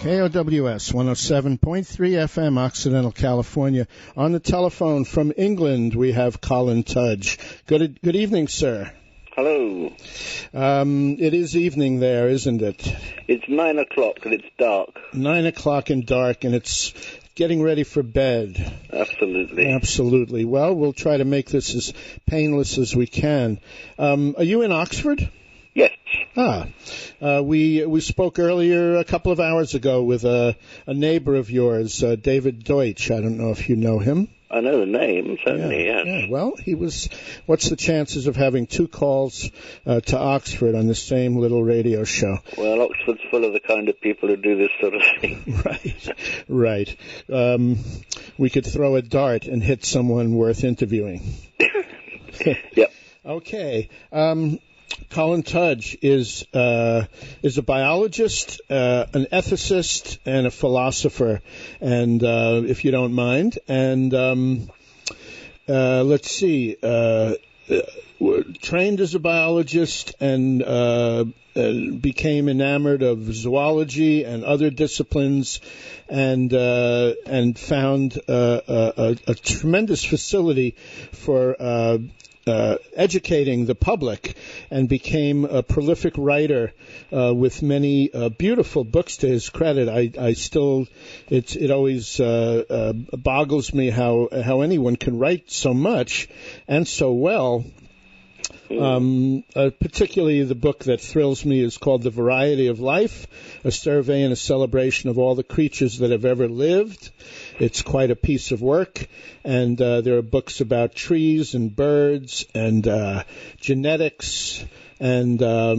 KOWS 107.3 FM, Occidental, California. On the telephone from England, we have Colin Tudge. Good evening, sir. Hello. It is evening there, isn't it? It's 9 o'clock and it's dark. 9 o'clock and dark, and it's getting ready for bed. Absolutely. Absolutely. Well, we'll try to make this as painless as we can. Are you in Oxford? Yes. We spoke earlier a couple of hours ago with a neighbor of yours, David Deutsch. I don't know if you know him. I know the name, certainly, yes. Yeah. Well, what's the chances of having two calls to Oxford on the same little radio show? Well, Oxford's full of the kind of people who do this sort of thing. Right. We could throw a dart and hit someone worth interviewing. Yep. Okay. Colin Tudge is a biologist, an ethicist, and a philosopher, and if you don't mind, and let's see, trained as a biologist and became enamored of zoology and other disciplines, and found a tremendous facility for educating the public, and became a prolific writer with many beautiful books to his credit. It always boggles me how anyone can write so much and so well. Particularly the book that thrills me is called The Variety of Life, a survey and a celebration of all the creatures that have ever lived. It's quite a piece of work, and there are books about trees and birds and genetics and a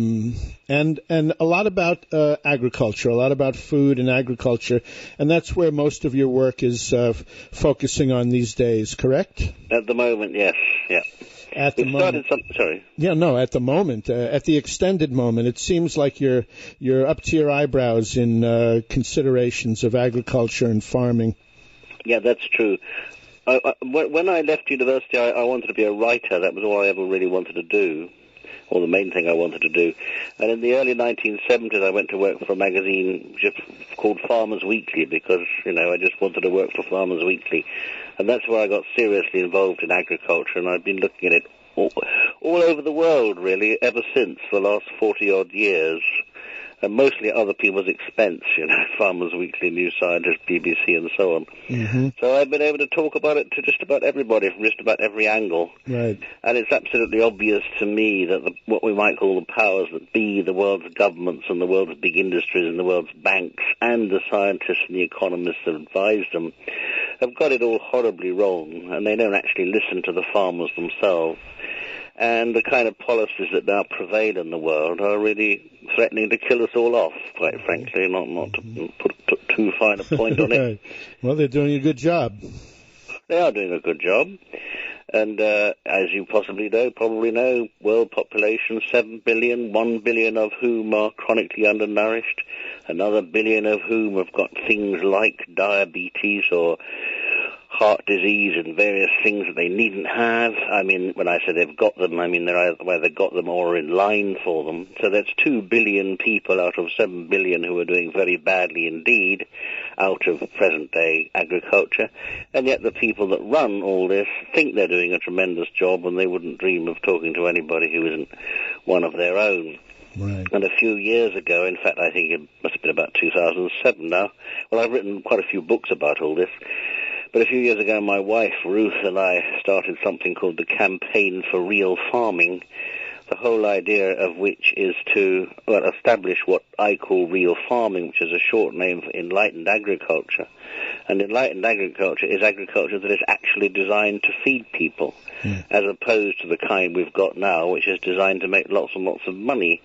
lot about agriculture, a lot about food and agriculture, and that's where most of your work is focusing on these days, correct? At the moment, yes, yeah. At the moment, at the moment, at the extended moment, it seems like you're up to your eyebrows in considerations of agriculture and farming. Yeah, that's true. When I left university, I wanted to be a writer. That was all I ever really wanted to do, or the main thing I wanted to do. And in the early 1970s, I went to work for a magazine just called Farmers Weekly because, I just wanted to work for Farmers Weekly. And that's where I got seriously involved in agriculture, and I've been looking at it all over the world, really, ever since, for the last 40-odd years. And mostly at other people's expense, Farmers Weekly, New Scientist, BBC, and so on. Mm-hmm. So I've been able to talk about it to just about everybody from just about every angle. Right. And it's absolutely obvious to me that what we might call the powers that be, the world's governments and the world's big industries and the world's banks and the scientists and the economists that advise them, have got it all horribly wrong, and they don't actually listen to the farmers themselves. And the kind of policies that now prevail in the world are really threatening to kill us all off, quite frankly, not to put too fine a point on it. Well, they're doing a good job. They are doing a good job. And as you probably know, world population 7 billion, 1 billion of whom are chronically undernourished, another billion of whom have got things like diabetes or heart disease and various things that they needn't have. I mean, when I say they've got them, I mean they're either got them or in line for them. So that's 2 billion people out of 7 billion who are doing very badly indeed out of present-day agriculture. And yet the people that run all this think they're doing a tremendous job, and they wouldn't dream of talking to anybody who isn't one of their own. Right. And a few years ago, in fact, I think it must have been about 2007 now, well, I've written quite a few books about all this, but a few years ago, my wife, Ruth, and I started something called the Campaign for Real Farming, the whole idea of which is to establish what I call real farming, which is a short name for enlightened agriculture. And enlightened agriculture is agriculture that is actually designed to feed people, as opposed to the kind we've got now, which is designed to make lots and lots of money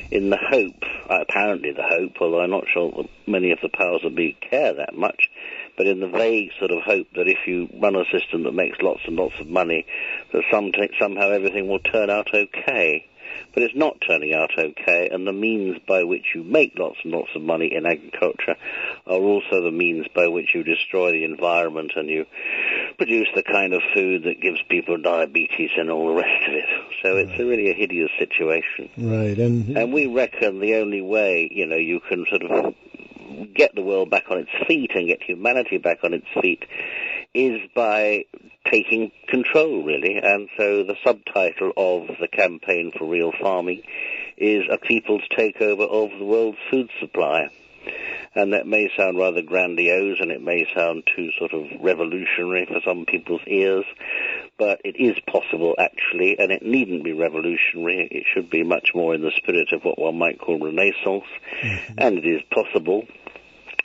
in the hope, apparently the hope, although I'm not sure that many of the powers that be care that much, but in the vague sort of hope that if you run a system that makes lots and lots of money, that somehow everything will turn out okay. But it's not turning out okay, and the means by which you make lots and lots of money in agriculture are also the means by which you destroy the environment and you produce the kind of food that gives people diabetes and all the rest of it. So it's really a hideous situation. Right. And we reckon the only way, you can sort of get the world back on its feet and get humanity back on its feet is by taking control, really. And so the subtitle of the campaign for real farming is A People's Takeover of the World's Food Supply. And that may sound rather grandiose, and it may sound too sort of revolutionary for some people's ears, but it is possible, actually, and it needn't be revolutionary. It should be much more in the spirit of what one might call Renaissance, and it is possible.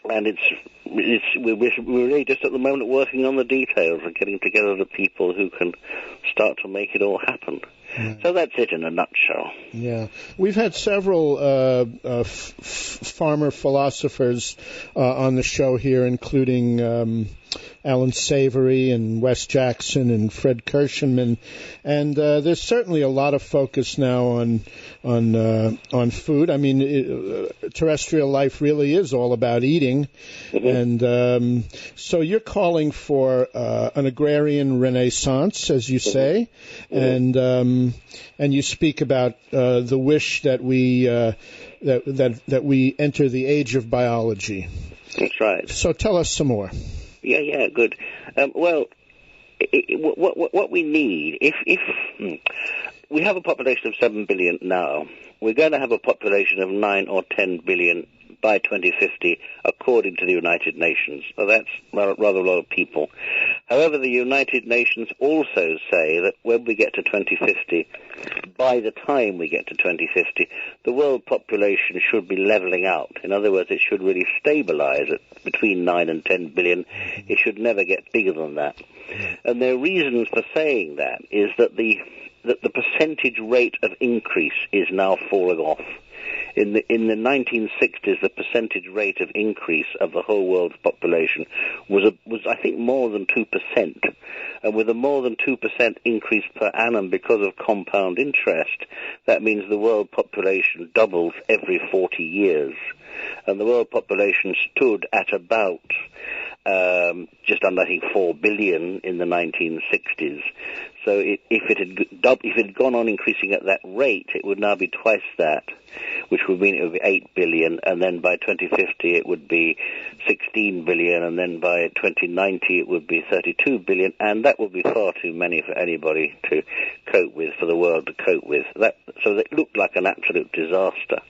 And we're really just at the moment working on the details and getting together the people who can start to make it all happen. Yeah. So that's it in a nutshell. Yeah. We've had several farmer philosophers on the show here, including Alan Savory and Wes Jackson and Fred Kirshenman, and there's certainly a lot of focus now on food. I mean, terrestrial life really is all about eating, and so you're calling for an agrarian renaissance, as you say, and you speak about the wish that we that we enter the age of biology. That's right. So tell us some more. Yeah, good. Well, what we need, if we have a population of 7 billion now, we're going to have a population of 9 or 10 billion by 2050, according to the United Nations. So that's rather a lot of people. However, the United Nations also say that when we get to 2050, by the time we get to 2050, the world population should be leveling out. In other words, it should really stabilize at between 9 and 10 billion. It should never get bigger than that. And their reasons for saying that is that the percentage rate of increase is now falling off. In the 1960s, the percentage rate of increase of the whole world's population was I think more than 2%, and with a more than 2% increase per annum because of compound interest, that means the world population doubles every 40 years, and the world population stood at about just under, I think, 4 billion in the 1960s. So if it had gone on increasing at that rate, it would now be twice that, which would mean it would be 8 billion, and then by 2050 it would be 16 billion, and then by 2090 it would be 32 billion, and that would be far too many for anybody to cope with, for the world to cope with. So it looked like an absolute disaster.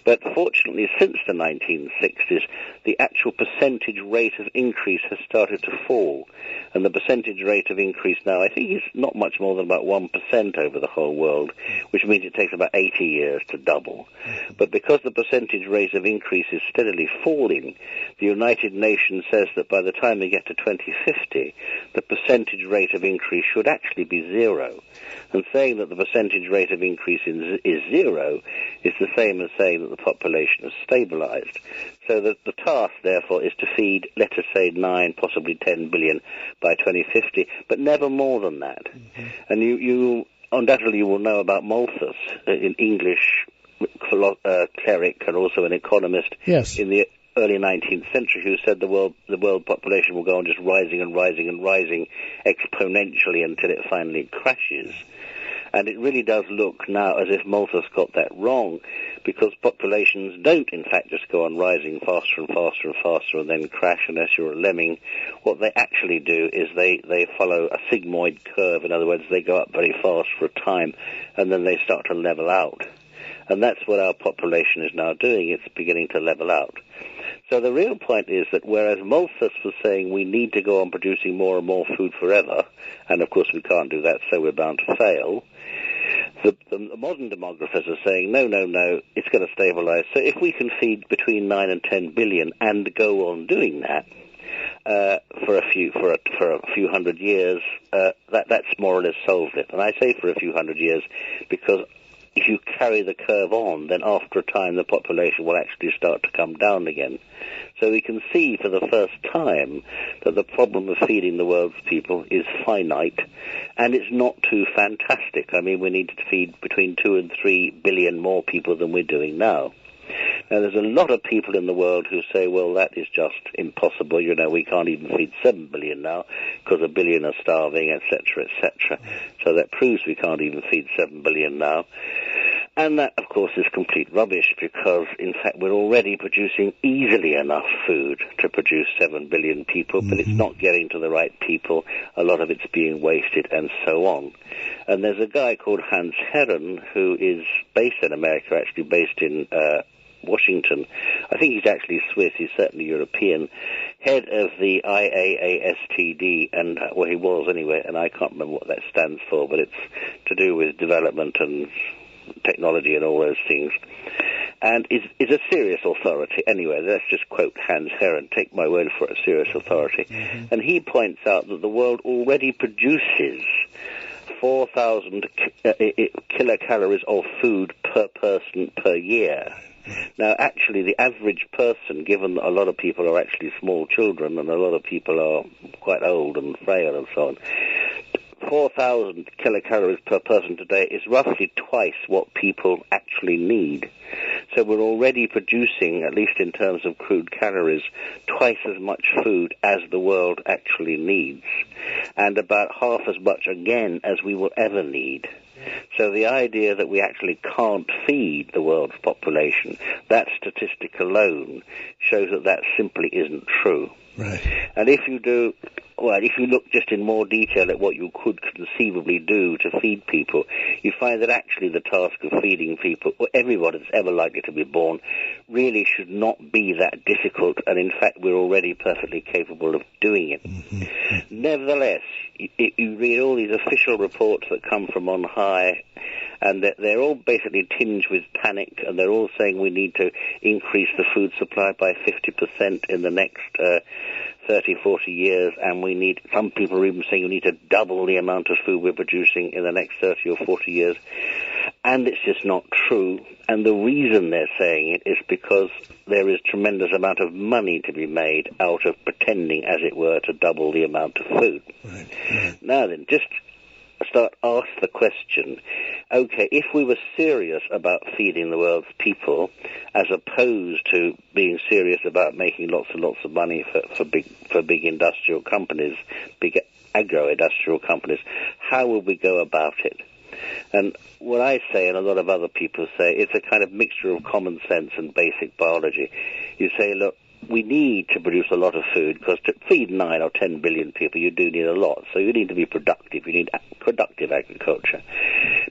But fortunately, since the 1960s, the actual percentage rate of increase has started to fall. And the percentage rate of increase now, I think, is not much more than about 1% over the whole world, which means it takes about 80 years to double. But because the percentage rate of increase is steadily falling, the United Nations says that by the time we get to 2050, the percentage rate of increase should actually be zero. And saying that the percentage rate of increase is zero is the same as saying that the population has stabilized. So the task, therefore, is to feed, let us say, 9, possibly 10 billion by 2050, but never more than that. And you undoubtedly will know about Malthus, an English cleric and also an economist in the early 19th century, who said the world population will go on just rising and rising and rising exponentially until it finally crashes. And it really does look now as if Malthus got that wrong, because populations don't, in fact, just go on rising faster and faster and faster and then crash unless you're a lemming. What they actually do is they follow a sigmoid curve. In other words, they go up very fast for a time, and then they start to level out. And that's what our population is now doing. It's beginning to level out. So the real point is that whereas Malthus was saying we need to go on producing more and more food forever, and of course we can't do that, so we're bound to fail, the modern demographers are saying, no, it's going to stabilize. So if we can feed between 9 and 10 billion and go on doing that for a few hundred years, that's more or less solved it. And I say for a few hundred years because if you carry the curve on, then after a time the population will actually start to come down again. So we can see for the first time that the problem of feeding the world's people is finite, and it's not too fantastic. I mean, we need to feed between 2 and 3 billion more people than we're doing now. Now, there's a lot of people in the world who say, well, that is just impossible. You know, we can't even feed 7 billion now because 1 billion are starving, etc., etc. So that proves we can't even feed 7 billion now. And that, of course, is complete rubbish because, in fact, we're already producing easily enough food to produce 7 billion people, but it's not getting to the right people. A lot of it's being wasted and so on. And there's a guy called Hans Herren who is based in America, actually based in Washington. I think he's actually Swiss, he's certainly European, head of the IAASTD, and well, he was anyway, and I can't remember what that stands for, but it's to do with development and technology and all those things, and is a serious authority. Anyway, let's just quote Hans Herren, take my word for it, a serious authority. And he points out that the world already produces 4,000 kilocalories of food per person per year. Now, actually, the average person, given that a lot of people are actually small children and a lot of people are quite old and frail and so on, 4,000 kilocalories per person today is roughly twice what people actually need. So we're already producing, at least in terms of crude calories, twice as much food as the world actually needs, and about half as much again as we will ever need. So the idea that we actually can't feed the world's population, that statistic alone shows that that simply isn't true. Right. And if you do, well, if you look just in more detail at what you could conceivably do to feed people, you find that actually the task of feeding people, or everyone that's ever likely to be born, really should not be that difficult, and in fact we're already perfectly capable of doing it. Nevertheless, you read all these official reports that come from on high, and they're all basically tinged with panic, and they're all saying we need to increase the food supply by 50% in the next 30, 40 years, and we need, some people are even saying we need to double the amount of food we're producing in the next 30 or 40 years. And it's just not true. And the reason they're saying it is because there is tremendous amount of money to be made out of pretending, as it were, to double the amount of food. Right. Now then, just ask the question, okay, if we were serious about feeding the world's people, as opposed to being serious about making lots and lots of money for big industrial companies, big agro-industrial companies, how would we go about it? And what I say, and a lot of other people say, it's a kind of mixture of common sense and basic biology. You say, look, we need to produce a lot of food, because to feed 9 or 10 billion people, you do need a lot. So you need to be productive. You need productive agriculture.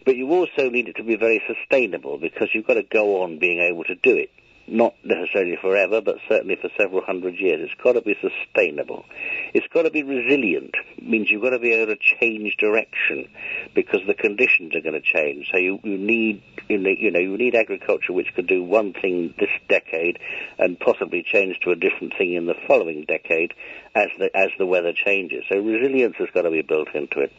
But you also need it to be very sustainable, because you've got to go on being able to do it. Not necessarily forever, but certainly for several hundred years. It's got to be sustainable. It's got to be resilient. It means you've got to be able to change direction, because the conditions are going to change. So you need agriculture which could do one thing this decade and possibly change to a different thing in the following decade as the weather changes. So resilience has got to be built into it,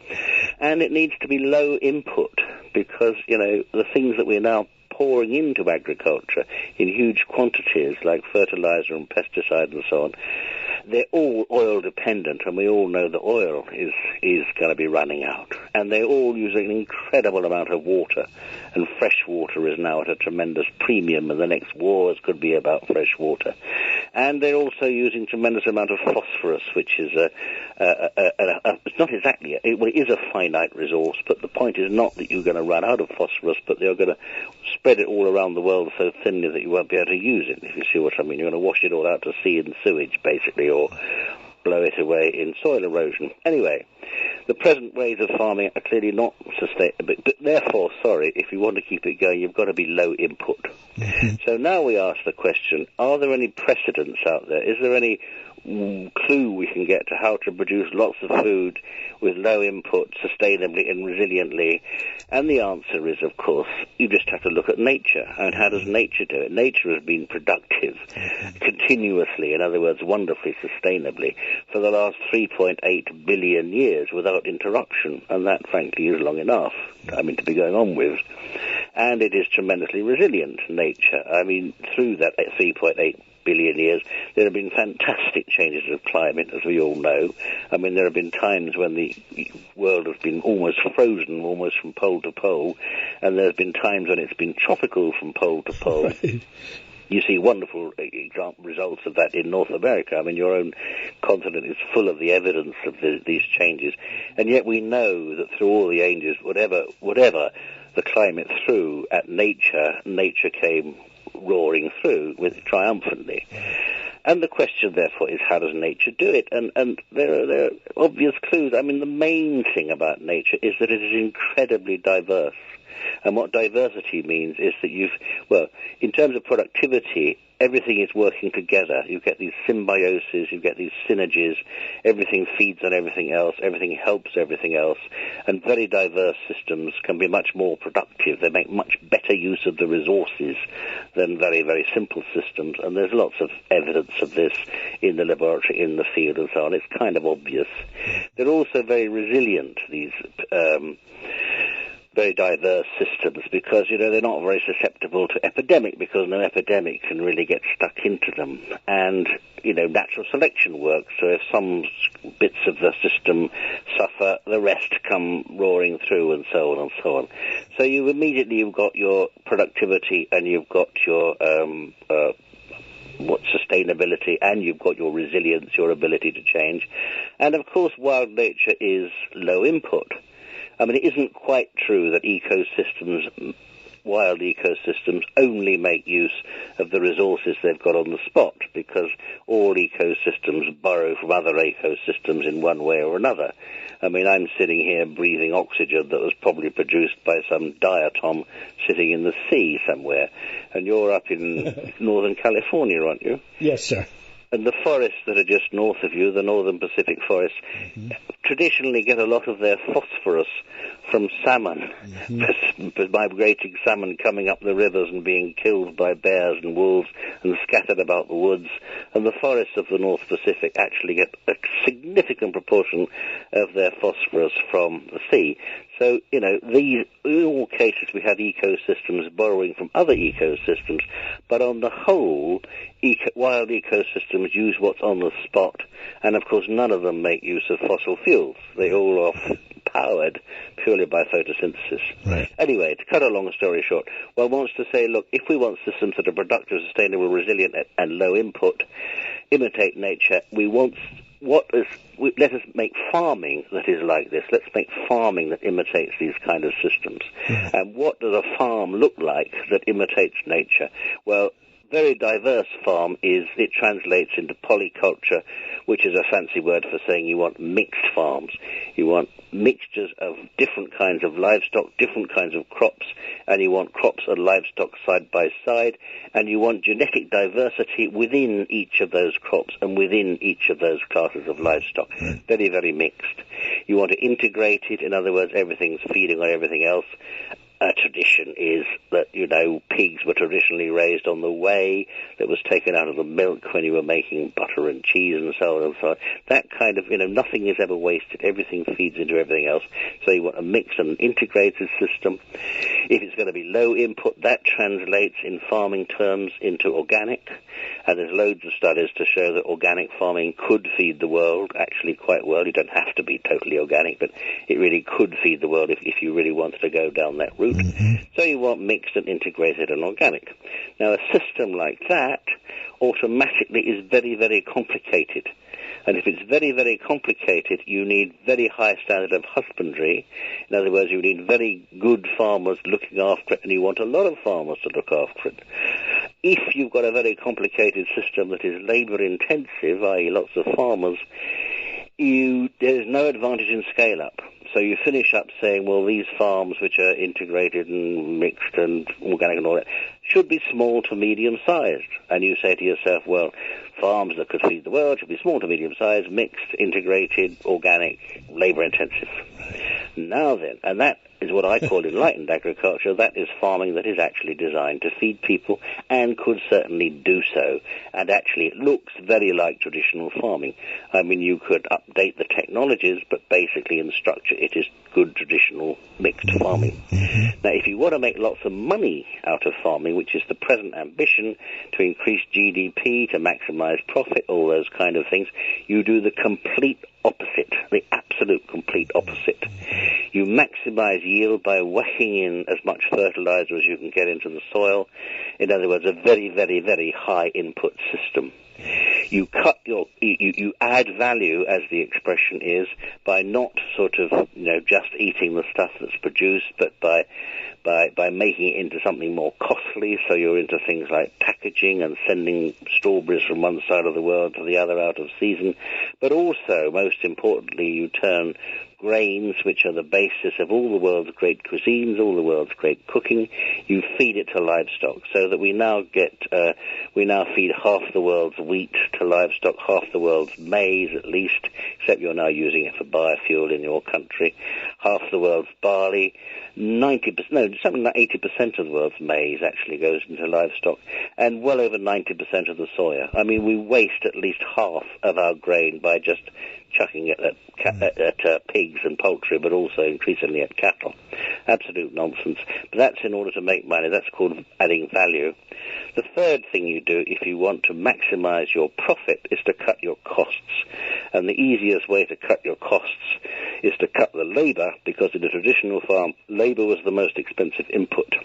and it needs to be low input, because the things that we're now pouring into agriculture in huge quantities, like fertilizer and pesticide and so on, they're all oil dependent, and we all know that oil is going to be running out. And they all use an incredible amount of water, and fresh water is now at a tremendous premium, and the next wars could be about fresh water. And they're also using tremendous amount of phosphorus, which is it's not exactly, it is a finite resource, but the point is not that you're going to run out of phosphorus, but they're going to spread it all around the world so thinly that you won't be able to use it, if you see what I mean. You're going to wash it all out to sea in sewage, basically, or blow it away in soil erosion. Anyway, the present ways of farming are clearly not sustainable, but therefore, if you want to keep it going, you've got to be low input. So now we ask the question, are there any precedents out there? Is there any clue we can get to how to produce lots of food with low input, sustainably and resiliently? And the answer is, of course, you just have to look at nature. And how does nature do it? Nature has been productive continuously, in other words, wonderfully sustainably, for the last 3.8 billion years without interruption. And that, frankly, is long enough, to be going on with. And it is tremendously resilient, nature. Through that 3.8 billion years, there have been fantastic changes of climate, as we all know. There have been times when the world has been almost frozen, almost from pole to pole, and there have been times when it's been tropical from pole to pole. Right. You see wonderful results of that in North America. Your own continent is full of the evidence of these changes, and yet we know that through all the ages, whatever the climate through at nature, nature came roaring through with triumphantly. And the question, therefore, is how does nature do it? And there are obvious clues. I mean, the main thing about nature is that it is incredibly diverse. And what diversity means is that in terms of productivity, everything is working together. You get these symbioses, you get these synergies, everything feeds on everything else, everything helps everything else, and very diverse systems can be much more productive. They make much better use of the resources than very, very simple systems, and there's lots of evidence of this in the laboratory, in the field, and so on. It's kind of obvious. They're also very resilient, these very diverse systems, because, they're not very susceptible to epidemic, because no epidemic can really get stuck into them. And, natural selection works, so if some bits of the system suffer, the rest come roaring through, and so on and so on. So you've got your productivity, and you've got your sustainability, and you've got your resilience, your ability to change. And, of course, wild nature is low input. I mean, it isn't quite true that wild ecosystems, only make use of the resources they've got on the spot, because all ecosystems borrow from other ecosystems in one way or another. I mean, I'm sitting here breathing oxygen that was probably produced by some diatom sitting in the sea somewhere, and you're up in Northern California, aren't you? Yes, sir. And the forests that are just north of you, the northern Pacific forests, traditionally get a lot of their phosphorus from salmon, migrating salmon coming up the rivers and being killed by bears and wolves and scattered about the woods. And the forests of the North Pacific actually get a significant proportion of their phosphorus from the sea. So, in all cases we have ecosystems borrowing from other ecosystems, but on the whole, wild ecosystems use what's on the spot, and of course none of them make use of fossil fuels. They all are powered purely by photosynthesis. Right. Anyway, to cut a long story short, one wants to say, look, if we want systems that are productive, sustainable, resilient, and low input, imitate nature, let us make farming that is like this. Let's make farming that imitates these kind of systems. And what does a farm look like that imitates nature? Well, very diverse farm it translates into polyculture, which is a fancy word for saying you want mixed farms. You want mixtures of different kinds of livestock, different kinds of crops, and you want crops and livestock side by side, and you want genetic diversity within each of those crops and within each of those classes of livestock. Very, very mixed. You want to integrate it, in other words, everything's feeding on everything else. A tradition is that, pigs were traditionally raised on the whey that was taken out of the milk when you were making butter and cheese and so on and so on. That kind of, nothing is ever wasted. Everything feeds into everything else. So you want a mixed and integrated system. If it's going to be low input, that translates in farming terms into organic. And there's loads of studies to show that organic farming could feed the world actually quite well. You don't have to be totally organic, but it really could feed the world if you really wanted to go down that route. So you want mixed and integrated and organic. Now, a system like that automatically is very, very complicated. And if it's very, very complicated, you need very high standard of husbandry. In other words, you need very good farmers looking after it, and you want a lot of farmers to look after it. If you've got a very complicated system that is labor-intensive, i.e. lots of farmers, there's no advantage in scale-up. So you finish up saying, well, these farms which are integrated and mixed and organic and all that should be small to medium-sized. And you say to yourself, well, farms that could feed the world should be small to medium-sized, mixed, integrated, organic, labor-intensive. Now then, and that is what I call enlightened agriculture. That is farming that is actually designed to feed people and could certainly do so. And actually it looks very like traditional farming. I mean, you could update the technologies, but basically in structure it is good traditional mixed farming. Now, if you want to make lots of money out of farming, which is the present ambition, to increase GDP, to maximize profit, all those kind of things, you do the complete opposite, the absolute complete opposite. You maximize yield by whacking in as much fertilizer as you can get into the soil. In other words, a very, very, very high input system. You add value, as the expression is, by not sort of, just eating the stuff that's produced, but by making it into something more costly. So you're into things like packaging and sending strawberries from one side of the world to the other out of season. But also, most importantly, you turn grains, which are the basis of all the world's great cuisines, all the world's great cooking, you feed it to livestock, so that we now feed half the world's wheat to livestock, half the world's maize at least, except you're now using it for biofuel in your country, half the world's barley, something like 80% of the world's maize actually goes into livestock, and well over 90% of the soya. I mean, we waste at least half of our grain by just chucking it at pigs and poultry, but also increasingly at cattle. Absolute nonsense. But that's in order to make money. That's called adding value. The third thing you do if you want to maximize your profit is to cut your costs. And the easiest way to cut your costs is to cut the labor, because in a traditional farm, labor was the most expensive input.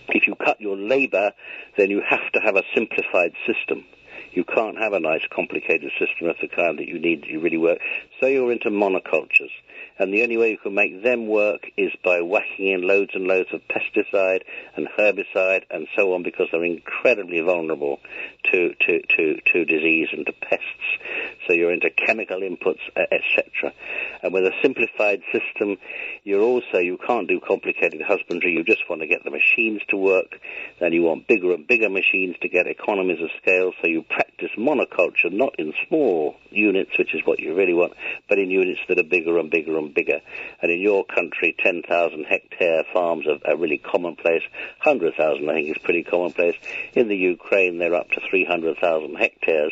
If you cut your labor, then you have to have a simplified system. You can't have a nice, complicated system of the kind that you need to really work. So you're into monocultures. And the only way you can make them work is by whacking in loads and loads of pesticide and herbicide and so on, because they're incredibly vulnerable to disease and to pests. So you're into chemical inputs, etc. And with a simplified system, you can't do complicated husbandry. You just want to get the machines to work. Then you want bigger and bigger machines to get economies of scale. So you practice monoculture, not in small units, which is what you really want, but in units that are bigger and bigger and bigger. And in your country, 10,000 hectare farms are really commonplace. 100,000, I think, is pretty commonplace. In the Ukraine, they're up to 300,000 hectares,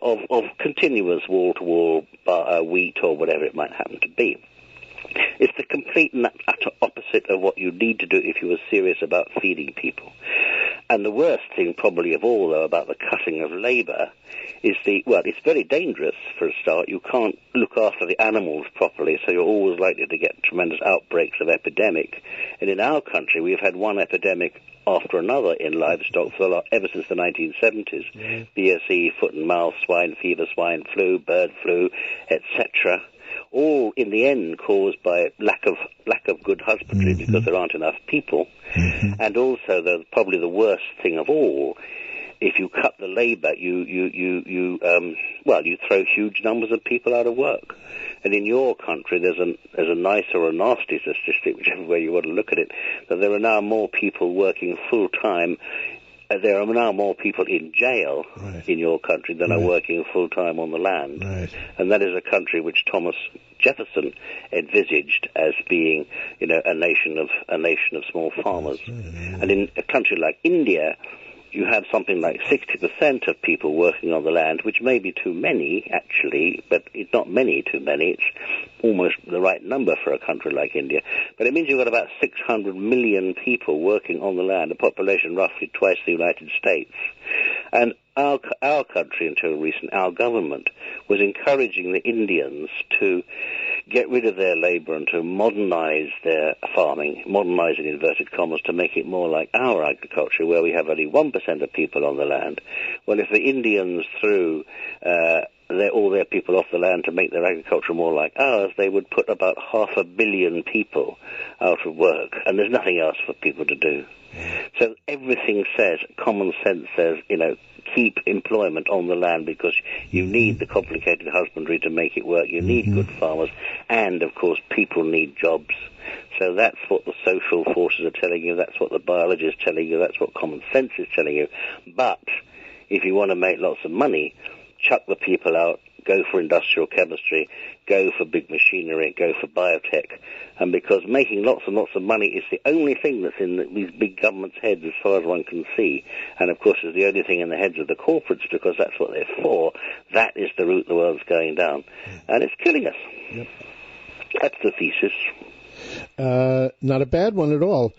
of continuous wall-to-wall wheat or whatever it might happen to be. It's the complete and utter opposite of what you need to do if you were serious about feeding people. And the worst thing probably of all, though, about the cutting of labor is it's very dangerous for a start. You can't look after the animals properly, so you're always likely to get tremendous outbreaks of epidemic. And in our country, we've had one epidemic after another in livestock ever since the 1970s. BSE, foot and mouth, swine fever, swine flu, bird flu, etc., all in the end caused by lack of good husbandry, because there aren't enough people. And also, probably the worst thing of all, if you cut the labor, you throw huge numbers of people out of work. And in your country, there's a nice or a nasty statistic, whichever way you want to look at it, that there are now more people working full time. There are now more people in jail in your country than are working full-time on the land. And that is a country which Thomas Jefferson envisaged as being, a nation of small farmers. And in a country like India, you have something like 60% of people working on the land, which may be too many, actually, but it's not too many. It's almost the right number for a country like India. But it means you've got about 600 million people working on the land, a population roughly twice the United States. And our country, until recent, our government was encouraging the Indians to get rid of their labor and to modernize their farming, modernize in inverted commas, to make it more like our agriculture, where we have only 1% of people on the land. Well, if the Indians threw all their people off the land to make their agriculture more like ours, they would put about 500 million people out of work, and there's nothing else for people to do. So everything says, common sense says, keep employment on the land, because you need the complicated husbandry to make it work. You need good farmers, and of course people need jobs. So that's what the social forces are telling you, that's what the biology is telling you, that's what common sense is telling you. But if you want to make lots of money, chuck the people out, go for industrial chemistry, go for big machinery, go for biotech. And because making lots and lots of money is the only thing that's in these big governments' heads as far as one can see, and of course is the only thing in the heads of the corporates, because that's what they're for, that is the route the world's going down. And it's killing us. Yep. That's the thesis. Not a bad one at all.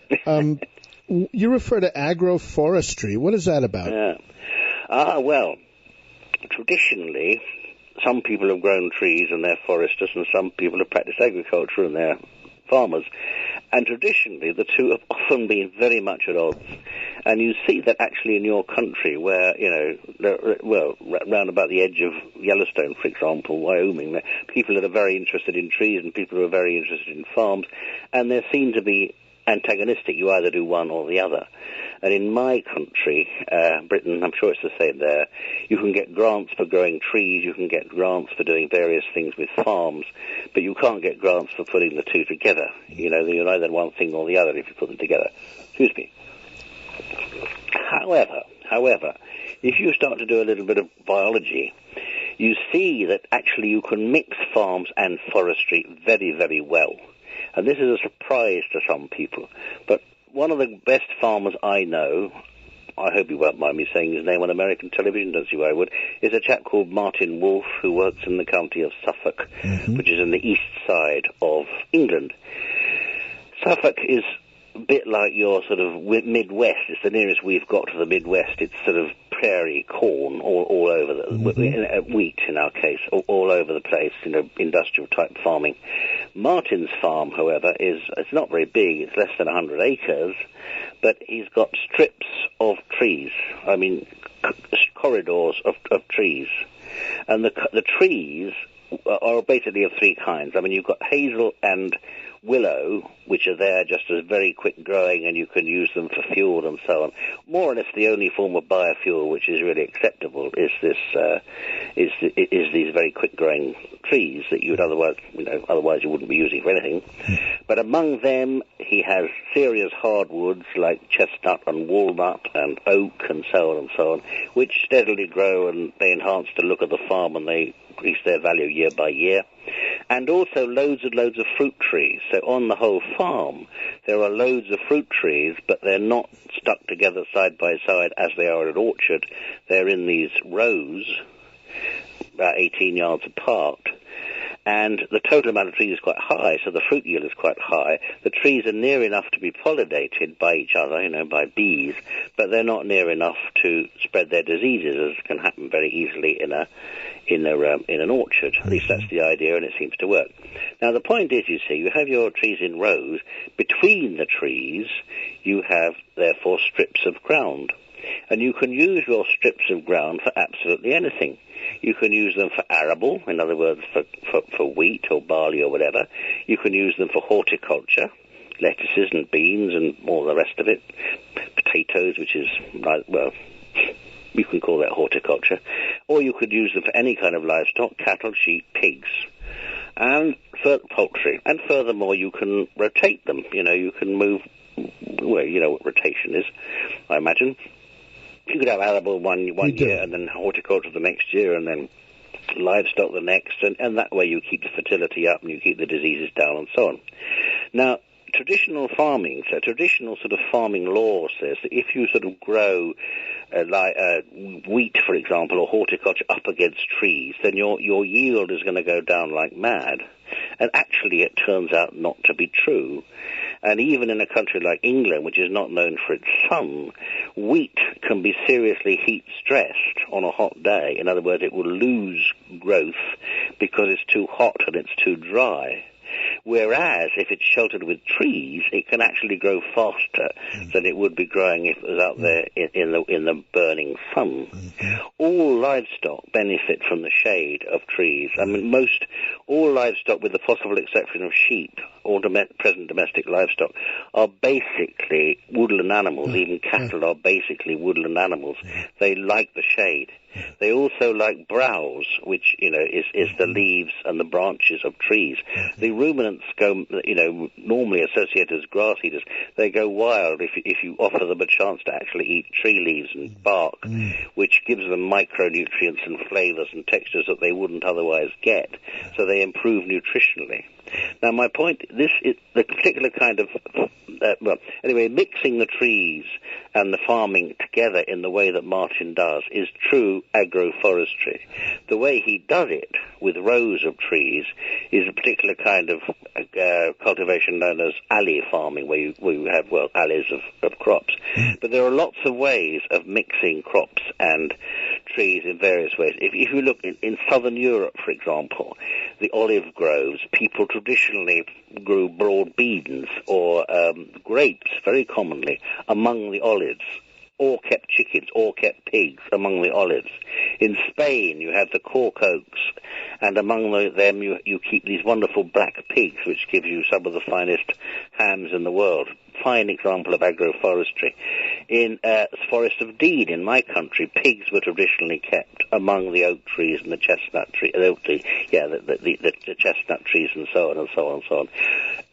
You refer to agroforestry. What is that about? Well, traditionally, some people have grown trees and they're foresters, and some people have practiced agriculture and they're farmers. And traditionally, the two have often been very much at odds. And you see that actually in your country where, round about the edge of Yellowstone, for example, Wyoming, there are people that are very interested in trees and people who are very interested in farms, and they seem to be antagonistic. You either do one or the other. And in my country, Britain, I'm sure it's the same there, you can get grants for growing trees, you can get grants for doing various things with farms, but you can't get grants for putting the two together. You're either one thing or the other if you put them together. Excuse me. However, if you start to do a little bit of biology, you see that actually you can mix farms and forestry very, very well. And this is a surprise to some people. But one of the best farmers I know, I hope you won't mind me saying his name on American television, don't see why I would, is a chap called Martin Wolfe, who works in the county of Suffolk, which is in the east side of England. Suffolk is a bit like your sort of Midwest. It's the nearest we've got to the Midwest. It's sort of prairie corn all over, wheat in our case, all over the place, industrial type farming. Martin's farm, however, it's not very big. It's less than 100 acres, but he's got strips of trees. I mean, corridors of trees. And the trees are basically of three kinds. I mean, you've got hazel and willow, which are there just as very quick growing, and you can use them for fuel and so on. More or less the only form of biofuel which is really acceptable is these very quick growing trees that you would otherwise you wouldn't be using for anything. But among them he has serious hardwoods like chestnut and walnut and oak and so on, which steadily grow, and they enhance the look of the farm and they increase their value year by year. And also loads and loads of fruit trees. So on the whole farm, there are loads of fruit trees, but they're not stuck together side by side as they are in an orchard. They're in these rows, about 18 yards apart. And the total amount of trees is quite high, so the fruit yield is quite high. The trees are near enough to be pollinated by each other, by bees, but they're not near enough to spread their diseases, as can happen very easily in an orchard. At least that's the idea, and it seems to work. Now, the point is, you see, you have your trees in rows. Between the trees, you have, therefore, strips of ground. And you can use your strips of ground for absolutely anything. You can use them for arable, in other words, for wheat or barley or whatever. You can use them for horticulture, lettuces and beans and all the rest of it. Potatoes, which is, you can call that horticulture. Or you could use them for any kind of livestock, cattle, sheep, pigs, and for poultry. And furthermore, you can rotate them. You can move, you know what rotation is, I imagine. You could have arable one year and then horticulture the next year and then livestock the next, and that way you keep the fertility up and you keep the diseases down and so on. Now, traditional farming, so traditional sort of farming law says that if you sort of grow wheat, for example, or horticulture up against trees, then your yield is going to go down like mad. And actually it turns out not to be true. And even in a country like England, which is not known for its sun, wheat can be seriously heat-stressed on a hot day. In other words, it will lose growth because it's too hot and it's too dry. Whereas if it's sheltered with trees, it can actually grow faster than it would be growing if it was out there in the burning sun. All livestock benefit from the shade of trees. I mean, all livestock, with the possible exception of sheep, all present domestic livestock, are basically woodland animals. Even cattle are basically woodland animals. They like the shade. They also like browse, which, is the leaves and the branches of trees. The ruminants go, normally associated as grass eaters, they go wild if you offer them a chance to actually eat tree leaves and bark, which gives them micronutrients and flavors and textures that they wouldn't otherwise get. So they improve nutritionally. Now, my point, this is the particular kind of, mixing the trees and the farming together in the way that Martin does is true agroforestry. The way he does it with rows of trees is a particular kind of cultivation known as alley farming, where you have, alleys of crops. But there are lots of ways of mixing crops and trees in various ways. If you look in southern Europe, for example, the olive groves, people traditionally grew broad beans or grapes, very commonly, among the olives, or kept chickens, or kept pigs among the olives. In Spain, you have the cork oaks, and among them you keep these wonderful black pigs, which give you some of the finest hams in the world. Fine example of agroforestry. In Forest of Dean, in my country, pigs were traditionally kept among the oak trees and the chestnut tree, the chestnut trees and so on and so on and so on.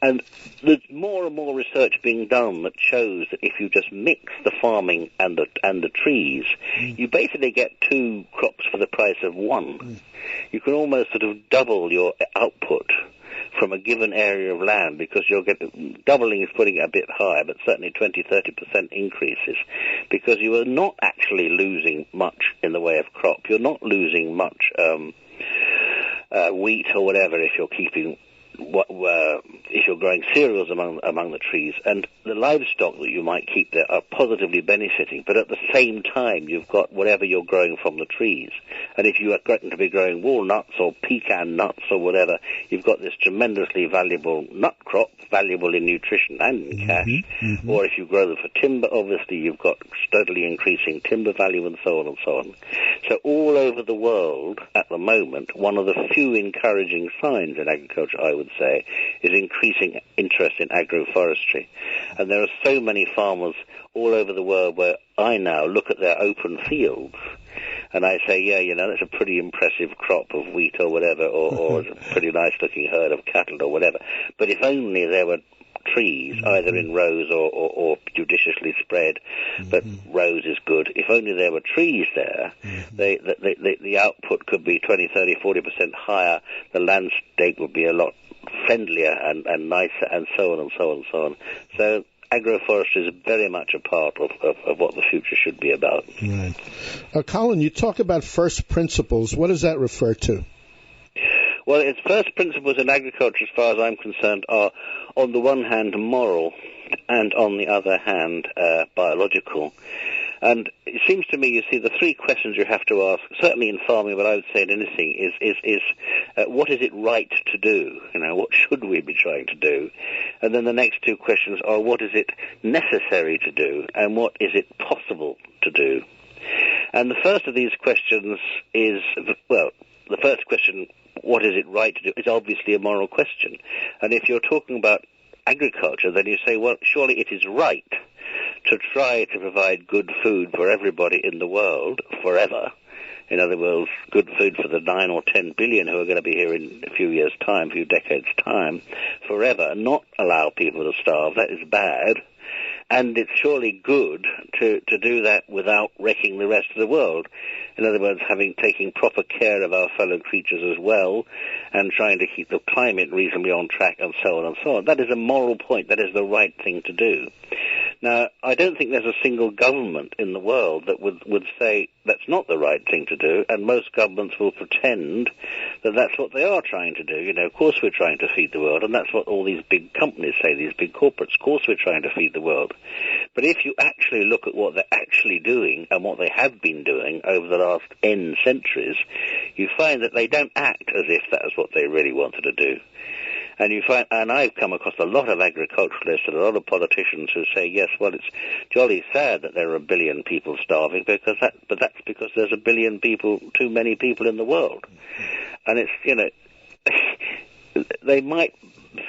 And there's more and more research being done that shows that if you just mix the farming and the trees, you basically get two crops for the price of one. You can almost sort of double your output from a given area of land, because you'll get doubling is putting it a bit higher, but certainly 20-30% increases, because you are not actually losing much in the way of crop. You're not losing much wheat or whatever if you're keeping if you're growing cereals among the trees, and the livestock that you might keep there are positively benefiting, but at the same time you've got whatever you're growing from the trees. And if you are going to be growing walnuts or pecan nuts or whatever, you've got this tremendously valuable nut crop, valuable in nutrition and in cash. Or if you grow them for timber, obviously you've got steadily increasing timber value and so on and so on. So all over the world at the moment, one of the few encouraging signs in agriculture, I would say, is increasing interest in agroforestry. And there are so many farmers all over the world where I now look at their open fields and I say, yeah, that's a pretty impressive crop of wheat or whatever, or a pretty nice looking herd of cattle or whatever. But if only there were trees, either in rows or judiciously spread, but rows is good. If only there were trees there, the output could be 20, 30, 40% higher. The landscape would be a lot friendlier and nicer, and so on and so on and so on. So agroforestry is very much a part of what the future should be about. Right. Colin, you talk about first principles. What does that refer to? Well, its first principles in agriculture, as far as I'm concerned, are, on the one hand, moral, and on the other hand, biological. And it seems to me, you see, the three questions you have to ask, certainly in farming, but I would say in anything, is what is it right to do? What should we be trying to do? And then the next two questions are, what is it necessary to do? And what is it possible to do? And the first of these questions is, well, the first question, what is it right to do, is obviously a moral question. And if you're talking about agriculture, then you say, well, surely it is right to try to provide good food for everybody in the world forever. In other words, good food for the 9 or 10 billion who are going to be here in a few years' time, a few decades' time, forever, and not allow people to starve. That is bad. And it's surely good to do that without wrecking the rest of the world. In other words, taking proper care of our fellow creatures as well, and trying to keep the climate reasonably on track, and so on and so on. That is a moral point. That is the right thing to do. Now, I don't think there's a single government in the world that would say that's not the right thing to do, and most governments will pretend that that's what they are trying to do. Of course we're trying to feed the world, and that's what all these big companies say, these big corporates. Of course we're trying to feed the world. But if you actually look at what they're actually doing and what they have been doing over the last N centuries, you find that they don't act as if that is what they really wanted to do. And you find, and I've come across a lot of agriculturalists and a lot of politicians who say, yes, well, it's jolly sad that there are 1 billion people starving, but that's because there's 1 billion people, too many people in the world. And it's, they might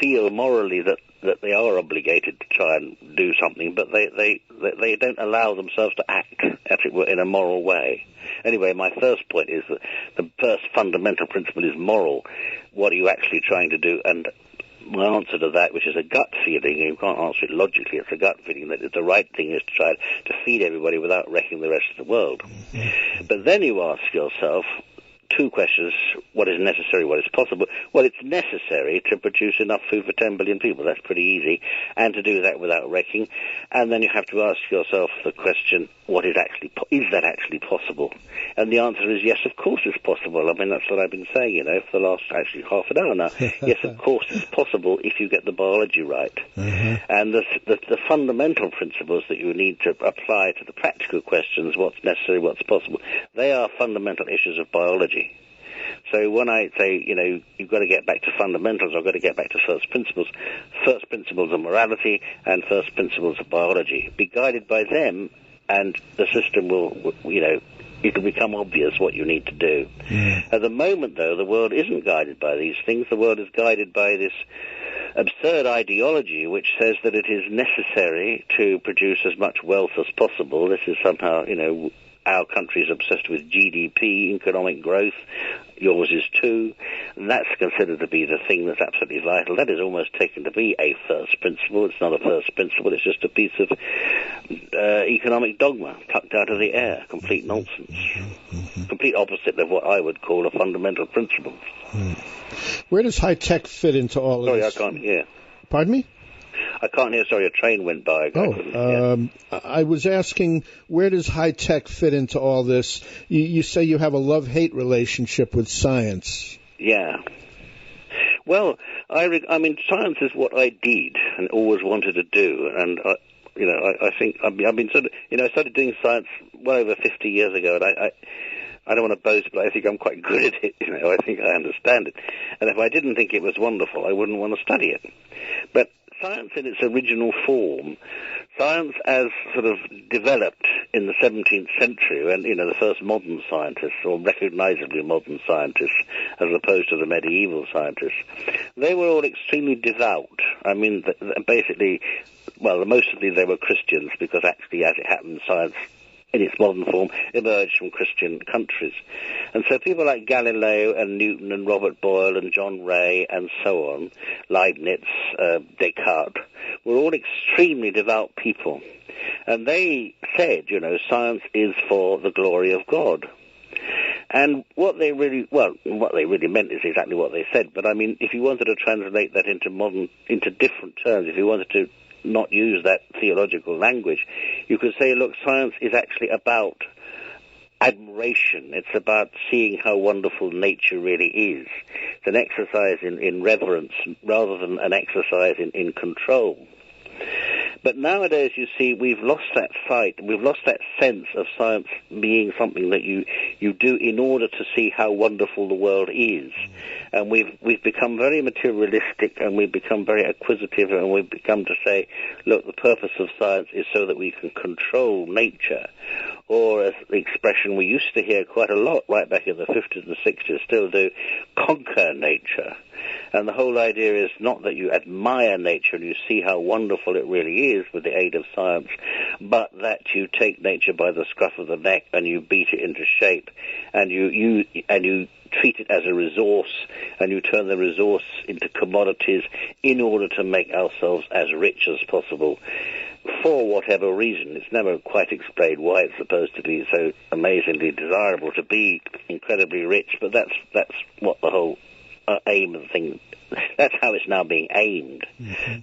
feel morally that they are obligated to try and do something, but they don't allow themselves to act, as it were, in a moral way. Anyway, my first point is that the first fundamental principle is moral. What are you actually trying to do? And my answer to that, which is a gut feeling, you can't answer it logically, it's a gut feeling that the right thing is to try to feed everybody without wrecking the rest of the world. But then you ask yourself two questions: what is necessary, what is possible? Well, it's necessary to produce enough food for 10 billion people. That's pretty easy, and to do that without wrecking. And then you have to ask yourself the question, what is that actually possible? And the answer is yes, of course it's possible. I mean, that's what I've been saying, for the last actually half an hour now. Yes, of course it's possible if you get the biology right. And the fundamental principles that you need to apply to the practical questions, what's necessary, what's possible, they are fundamental issues of biology. So when I say, you've got to get back to fundamentals, I've got to get back to first principles of morality and first principles of biology. Be guided by them, and the system will, it'll become obvious what you need to do. At the moment, though, the world isn't guided by these things. The world is guided by this absurd ideology which says that it is necessary to produce as much wealth as possible. This is somehow, our country is obsessed with GDP, economic growth. Yours is too. And that's considered to be the thing that's absolutely vital. That is almost taken to be a first principle. It's not a first principle. It's just a piece of economic dogma tucked out of the air. Complete nonsense. Complete opposite of what I would call a fundamental principle. Where does high-tech fit into all of this? Sorry, I can't hear. Pardon me? I can't hear. Sorry, a train went by. I was asking, where does high-tech fit into all this? You say you have a love-hate relationship with science. Yeah. Well, I mean, science is what I did and always wanted to do, and I think I've been sort of, I started doing science well over 50 years ago, and I don't want to boast, but I think I'm quite good at it. I think I understand it, and if I didn't think it was wonderful, I wouldn't want to study it. But science in its original form, science as sort of developed in the 17th century, and the first modern scientists, or recognizably modern scientists, as opposed to the medieval scientists, they were all extremely devout. I mean, basically, well, mostly they were Christians, because actually, as it happened, science in its modern form, emerged from Christian countries. And so people like Galileo and Newton and Robert Boyle and John Ray and so on, Leibniz, Descartes, were all extremely devout people. And they said, science is for the glory of God. And what they really meant is exactly what they said. But I mean, if you wanted to translate that into different terms, if you wanted to not use that theological language, you could say, look, science is actually about admiration. It's about seeing how wonderful nature really is. It's an exercise in reverence rather than an exercise in control. But nowadays, you see, we've lost that sight. We've lost that sense of science being something that you do in order to see how wonderful the world is. And we've become very materialistic, and we've become very acquisitive, and we've become to say, look, the purpose of science is so that we can control nature. Or, as the expression we used to hear quite a lot right back in the 50s and 60s, still do, conquer nature. And the whole idea is not that you admire nature and you see how wonderful it really is with the aid of science, but that you take nature by the scruff of the neck and you beat it into shape, and you treat it as a resource, and you turn the resource into commodities in order to make ourselves as rich as possible. For whatever reason, it's never quite explained why it's supposed to be so amazingly desirable to be incredibly rich, but that's what the whole aim of the thing. That's how it's now being aimed.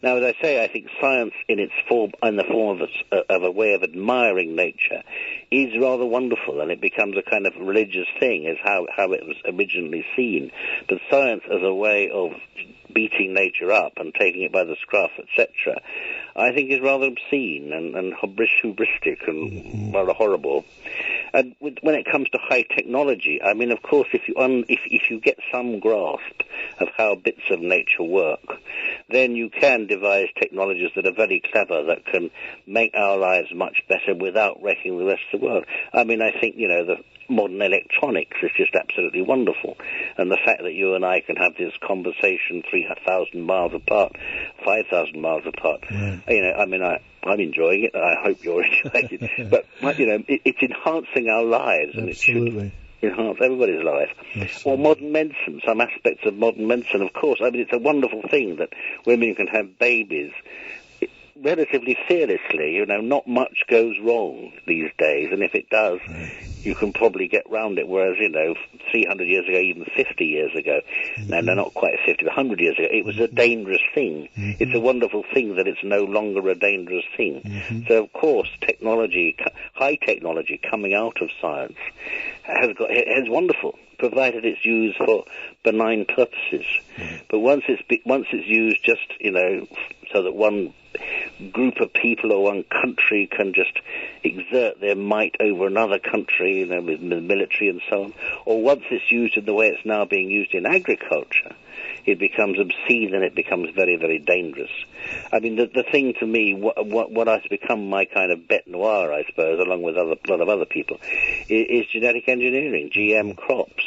Now, as I say, I think science in its form, in the form of a way of admiring nature, is rather wonderful, and it becomes a kind of religious thing, is how it was originally seen. But science as a way of beating nature up and taking it by the scruff, etc., I think is rather obscene and hubristic and rather horrible. And when it comes to high technology, I mean, of course, if you get some grasp of how bits of nature work, then you can devise technologies that are very clever, that can make our lives much better without wrecking the rest of the world. I mean, I think, the modern electronics is just absolutely wonderful. And the fact that you and I can have this conversation 3,000 miles apart, 5,000 miles apart, I mean, I'm enjoying it, and I hope you're enjoying it. But, it's enhancing our lives, and Absolutely. It should enhance everybody's life. Absolutely. Or modern medicine, some aspects of modern medicine, of course. I mean, it's a wonderful thing that women can have babies relatively fearlessly. Not much goes wrong these days, and if it does, you can probably get round it, whereas, 300 years ago, even 50 years ago, no, not quite 50, but 100 years ago, it was a dangerous thing. It's a wonderful thing that it's no longer a dangerous thing. So, of course, high technology coming out of science is wonderful, provided it's used for benign purposes. But once it's used just, so that one group of people or one country can just exert their might over another country, with the military and so on. Or once it's used in the way it's now being used in agriculture, it becomes obscene and it becomes very, very dangerous. I mean, the thing to me, what has become my kind of bête noire, I suppose, along with a lot of other people, is genetic engineering, GM crops.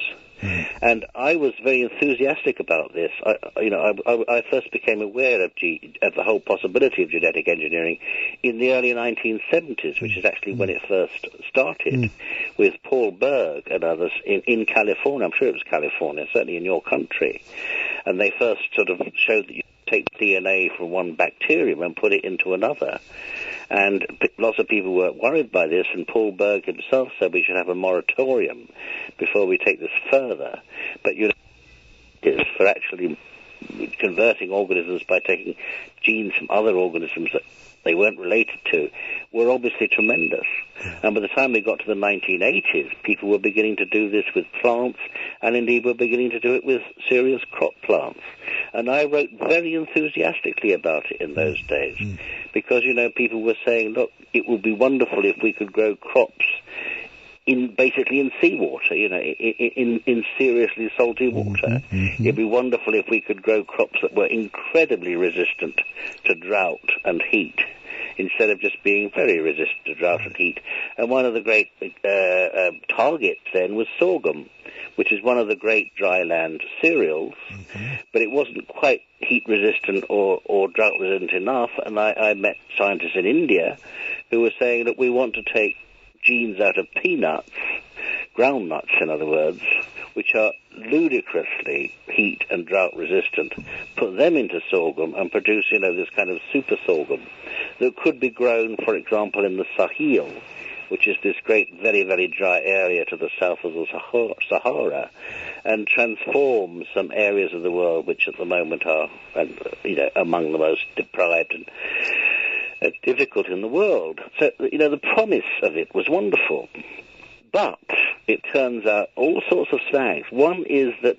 And I was very enthusiastic about this. I first became aware of the whole possibility of genetic engineering in the early 1970s, which is actually when it first started, with Paul Berg and others in California. I'm sure it was California, certainly in your country. And they first sort of showed that you take DNA from one bacterium and put it into another. And lots of people were worried by this, and Paul Berg himself said we should have a moratorium before we take this further. But is for actually converting organisms by taking genes from other organisms that they weren't related to were obviously tremendous. And by the time we got to the 1980s, people were beginning to do this with plants, and indeed were beginning to do it with serious crop plants. And I wrote very enthusiastically about it in those days, because, people were saying, look, it would be wonderful if we could grow crops basically in seawater, in seriously salty water. It'd be wonderful if we could grow crops that were incredibly resistant to drought and heat, instead of just being very resistant to drought and heat. And one of the great targets then was sorghum, which is one of the great dryland cereals, but it wasn't quite heat resistant or drought resistant enough. And I met scientists in India who were saying that we want to take genes out of peanuts, groundnuts in other words, which are ludicrously heat and drought resistant, put them into sorghum and produce, this kind of super sorghum that could be grown, for example, in the Sahel, which is this great, very, very dry area to the south of the Sahara, and transform some areas of the world which at the moment are, among the most deprived and difficult in the world. So, the promise of it was wonderful. But it turns out all sorts of snags. One is that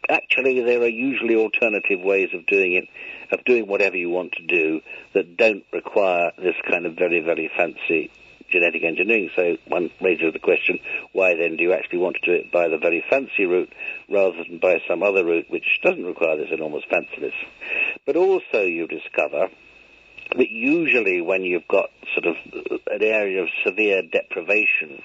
actually there are usually alternative ways of doing it, of doing whatever you want to do, that don't require this kind of very, very fancy genetic engineering. So one raises the question, why then do you actually want to do it by the very fancy route rather than by some other route which doesn't require this enormous fanciness? But also you discover that usually when you've got sort of an area of severe deprivation,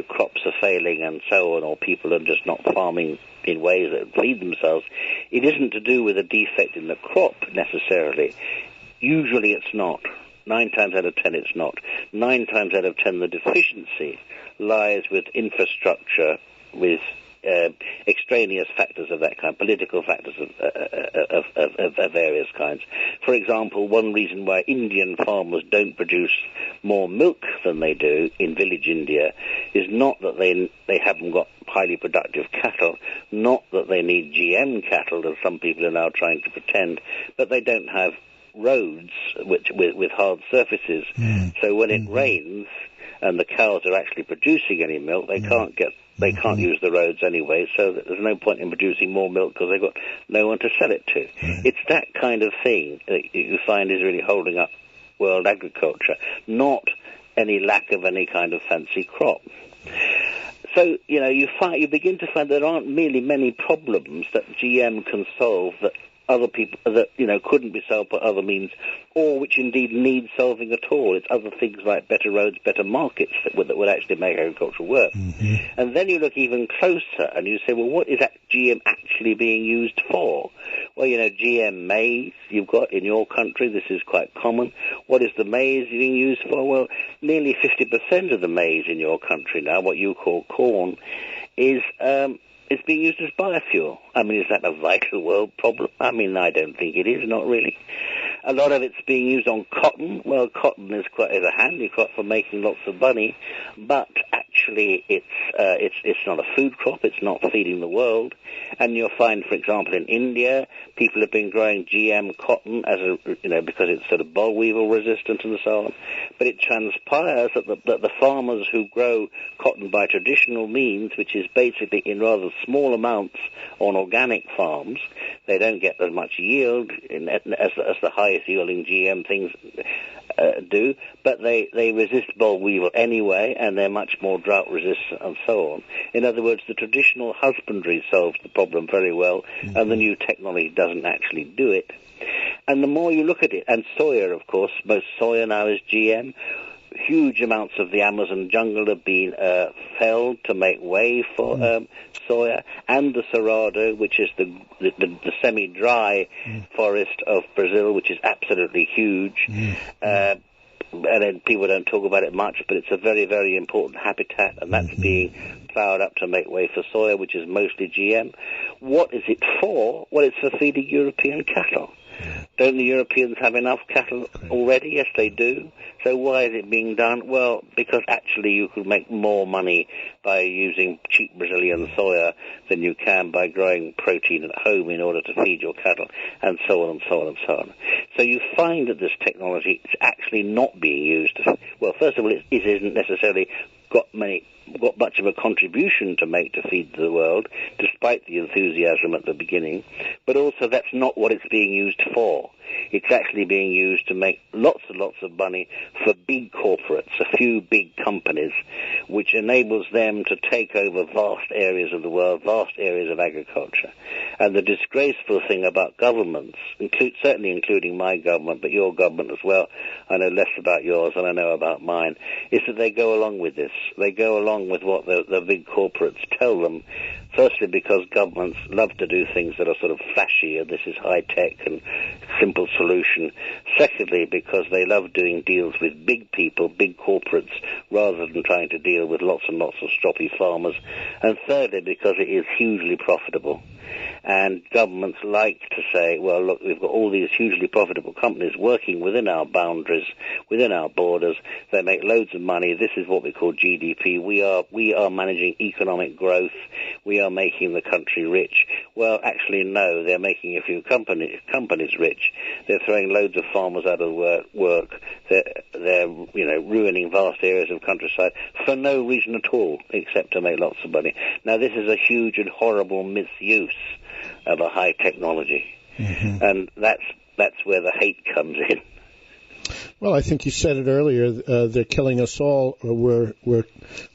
crops are failing and so on, or people are just not farming in ways that feed themselves, it isn't to do with a defect in the crop necessarily. Usually it's not. 9 times out of 10 it's not. 9 times out of 10 the deficiency lies with infrastructure, with extraneous factors of that kind, political factors of various kinds. For example, one reason why Indian farmers don't produce more milk than they do in village India is not that they haven't got highly productive cattle, not that they need GM cattle, as some people are now trying to pretend, but they don't have roads with hard surfaces. So when it rains and the cows are actually producing any milk, they can't use the roads anyway, so there's no point in producing more milk because they've got no one to sell it to. It's that kind of thing that you find is really holding up world agriculture, not any lack of any kind of fancy crop. So, you begin to find there aren't really many problems that GM can solve that other people, that, couldn't be solved by other means, or which indeed need solving at all. It's other things like better roads, better markets that would actually make agriculture work. And then you look even closer and you say, well, what is GM actually being used for? Well, GM maize you've got in your country. This is quite common. What is the maize being used for? Well, nearly 50% of the maize in your country now, what you call corn, is it's being used as biofuel. I mean, is that a vital world problem? I mean, I don't think it is, not really. A lot of it's being used on cotton. Well, cotton is a handy crop for making lots of money, but actually it's not a food crop. It's not feeding the world. And you'll find, for example, in India, people have been growing GM cotton because it's sort of boll weevil resistant and so on. But it transpires that the farmers who grow cotton by traditional means, which is basically in rather small amounts on organic farms, they don't get as much yield as the high base-yielding GM things do, but they resist boll weevil anyway, and they're much more drought-resistant and so on. In other words, the traditional husbandry solves the problem very well, and the new technology doesn't actually do it. And the more you look at it, and soya, of course, most soya now is GM. Huge amounts of the Amazon jungle have been felled to make way for soya, and the Cerrado, which is the semi-dry forest of Brazil, which is absolutely huge. And then people don't talk about it much, but it's a very, very important habitat, and that's being ploughed up to make way for soya, which is mostly GM. What is it for? Well, it's for feeding European cattle. Don't the Europeans have enough cattle already? Yes, they do. So why is it being done? Well, because actually you could make more money by using cheap Brazilian soya than you can by growing protein at home in order to feed your cattle, and so on and so on and so on. So you find that this technology is actually not being used. Well, first of all, it isn't necessarily got much of a contribution to make to feed the world, despite the enthusiasm at the beginning, but also that's not what it's being used for. It's actually being used to make lots and lots of money for big corporates, a few big companies, which enables them to take over vast areas of the world, vast areas of agriculture. And the disgraceful thing about governments, certainly including my government, but your government as well, I know less about yours than I know about mine, is that they go along with this. They go along with what the big corporates tell them. Firstly, because governments love to do things that are sort of flashy, and this is high-tech and simple solution. Secondly, because they love doing deals with big people, big corporates, rather than trying to deal with lots and lots of stroppy farmers. And thirdly, because it is hugely profitable. And governments like to say, well, look, we've got all these hugely profitable companies working within our boundaries, within our borders. They make loads of money. This is what we call GDP. We are managing economic growth. We are making the country rich. Well, actually, no, they're making a few companies rich. They're throwing loads of farmers out of work. They're ruining vast areas of countryside for no reason at all, except to make lots of money. Now, this is a huge and horrible misuse of a high technology, and that's where the hate comes in. Well, I think you said it earlier. They're killing us all. We're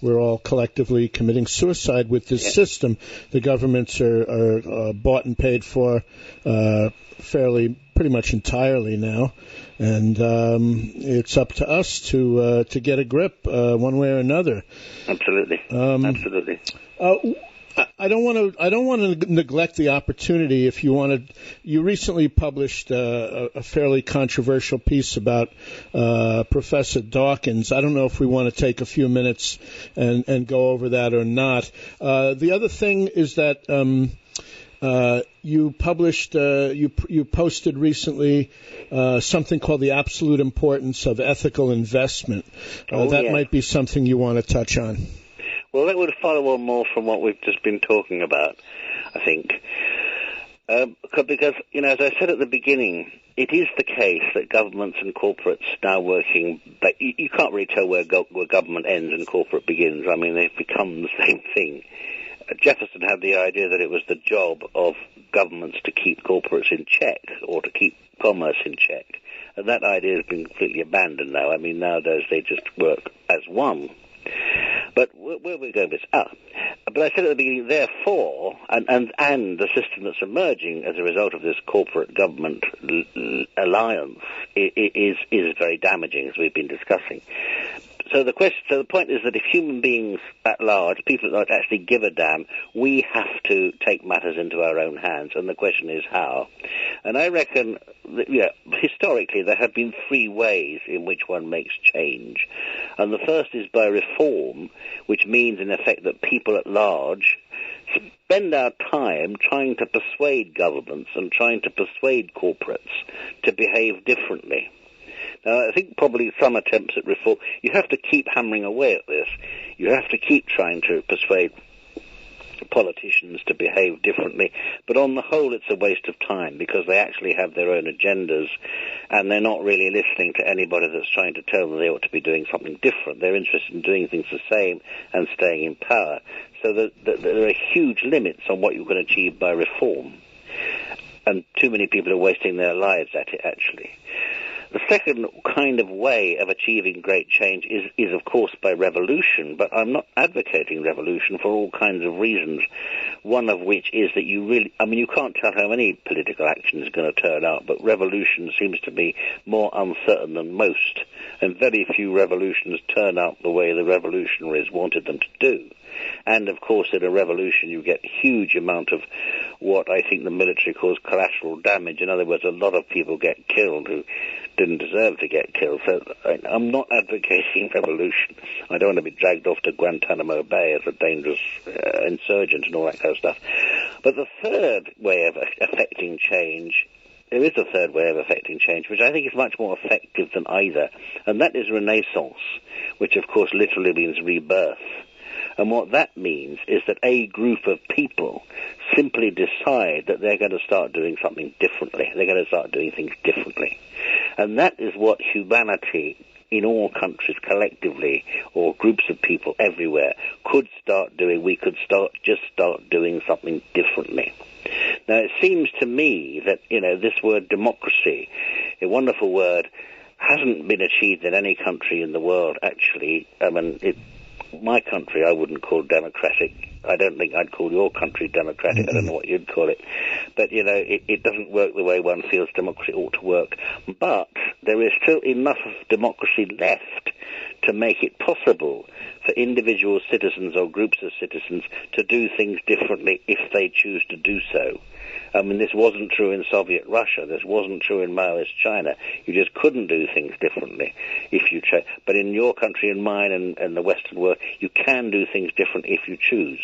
all collectively committing suicide with this system. The governments are bought and paid for pretty much entirely now, and it's up to us to get a grip one way or another. Absolutely. Absolutely. I don't want to neglect the opportunity. If you want to, you recently published a fairly controversial piece about Professor Dawkins. I don't know if we want to take a few minutes and go over that or not. The other thing is that you published, you posted recently something called The Absolute Importance of Ethical Investment. Might be something you want to touch on. Well, that would follow on more from what we've just been talking about, I think. Because, as I said at the beginning, it is the case that governments and corporates now working, but you can't really tell where government ends and corporate begins. I mean, they've become the same thing. Jefferson had the idea that it was the job of governments to keep corporates in check or to keep commerce in check. And that idea has been completely abandoned now. I mean, nowadays they just work as one. But where we're going with but I said at the beginning, therefore, and the system that's emerging as a result of this corporate government alliance is very damaging, as we've been discussing. So the point is that if human beings at large, people at large, actually give a damn, we have to take matters into our own hands, and the question is how. And I reckon that, historically there have been three ways in which one makes change. And the first is by reform, which means in effect that people at large spend our time trying to persuade governments and trying to persuade corporates to behave differently. Now, I think probably some attempts at reform, you have to keep hammering away at this. You have to keep trying to persuade politicians to behave differently. But on the whole, it's a waste of time because they actually have their own agendas and they're not really listening to anybody that's trying to tell them they ought to be doing something different. They're interested in doing things the same and staying in power. So there are huge limits on what you can achieve by reform. and too many people are wasting their lives at it, actually. The second kind of way of achieving great change is of course, by revolution, but I'm not advocating revolution for all kinds of reasons, one of which is that you can't tell how any political action is going to turn out, but revolution seems to be more uncertain than most, and very few revolutions turn out the way the revolutionaries wanted them to do. And, of course, in a revolution you get a huge amount of what I think the military calls collateral damage. In other words, a lot of people get killed who didn't deserve to get killed. So I'm not advocating revolution. I don't want to be dragged off to Guantanamo Bay as a dangerous insurgent and all that kind of stuff. But the third way of affecting change, there is a third way of affecting change, which I think is much more effective than either, and that is renaissance, which, of course, literally means rebirth. And what that means is that a group of people simply decide that they're going to start doing something differently. They're going to start doing things differently. And that is what humanity in all countries collectively, or groups of people everywhere, could start doing. We could start doing something differently. Now, it seems to me that, this word democracy, a wonderful word, hasn't been achieved in any country in the world, actually. My country I wouldn't call democratic. I don't think I'd call your country democratic. I don't know what you'd call it. But, it doesn't work the way one feels democracy ought to work. But there is still enough of democracy left to make it possible for individual citizens or groups of citizens to do things differently if they choose to do so. This wasn't true in Soviet Russia. This wasn't true in Maoist China. You just couldn't do things differently if you chose. But in your country and mine and the Western world, you can do things different if you choose.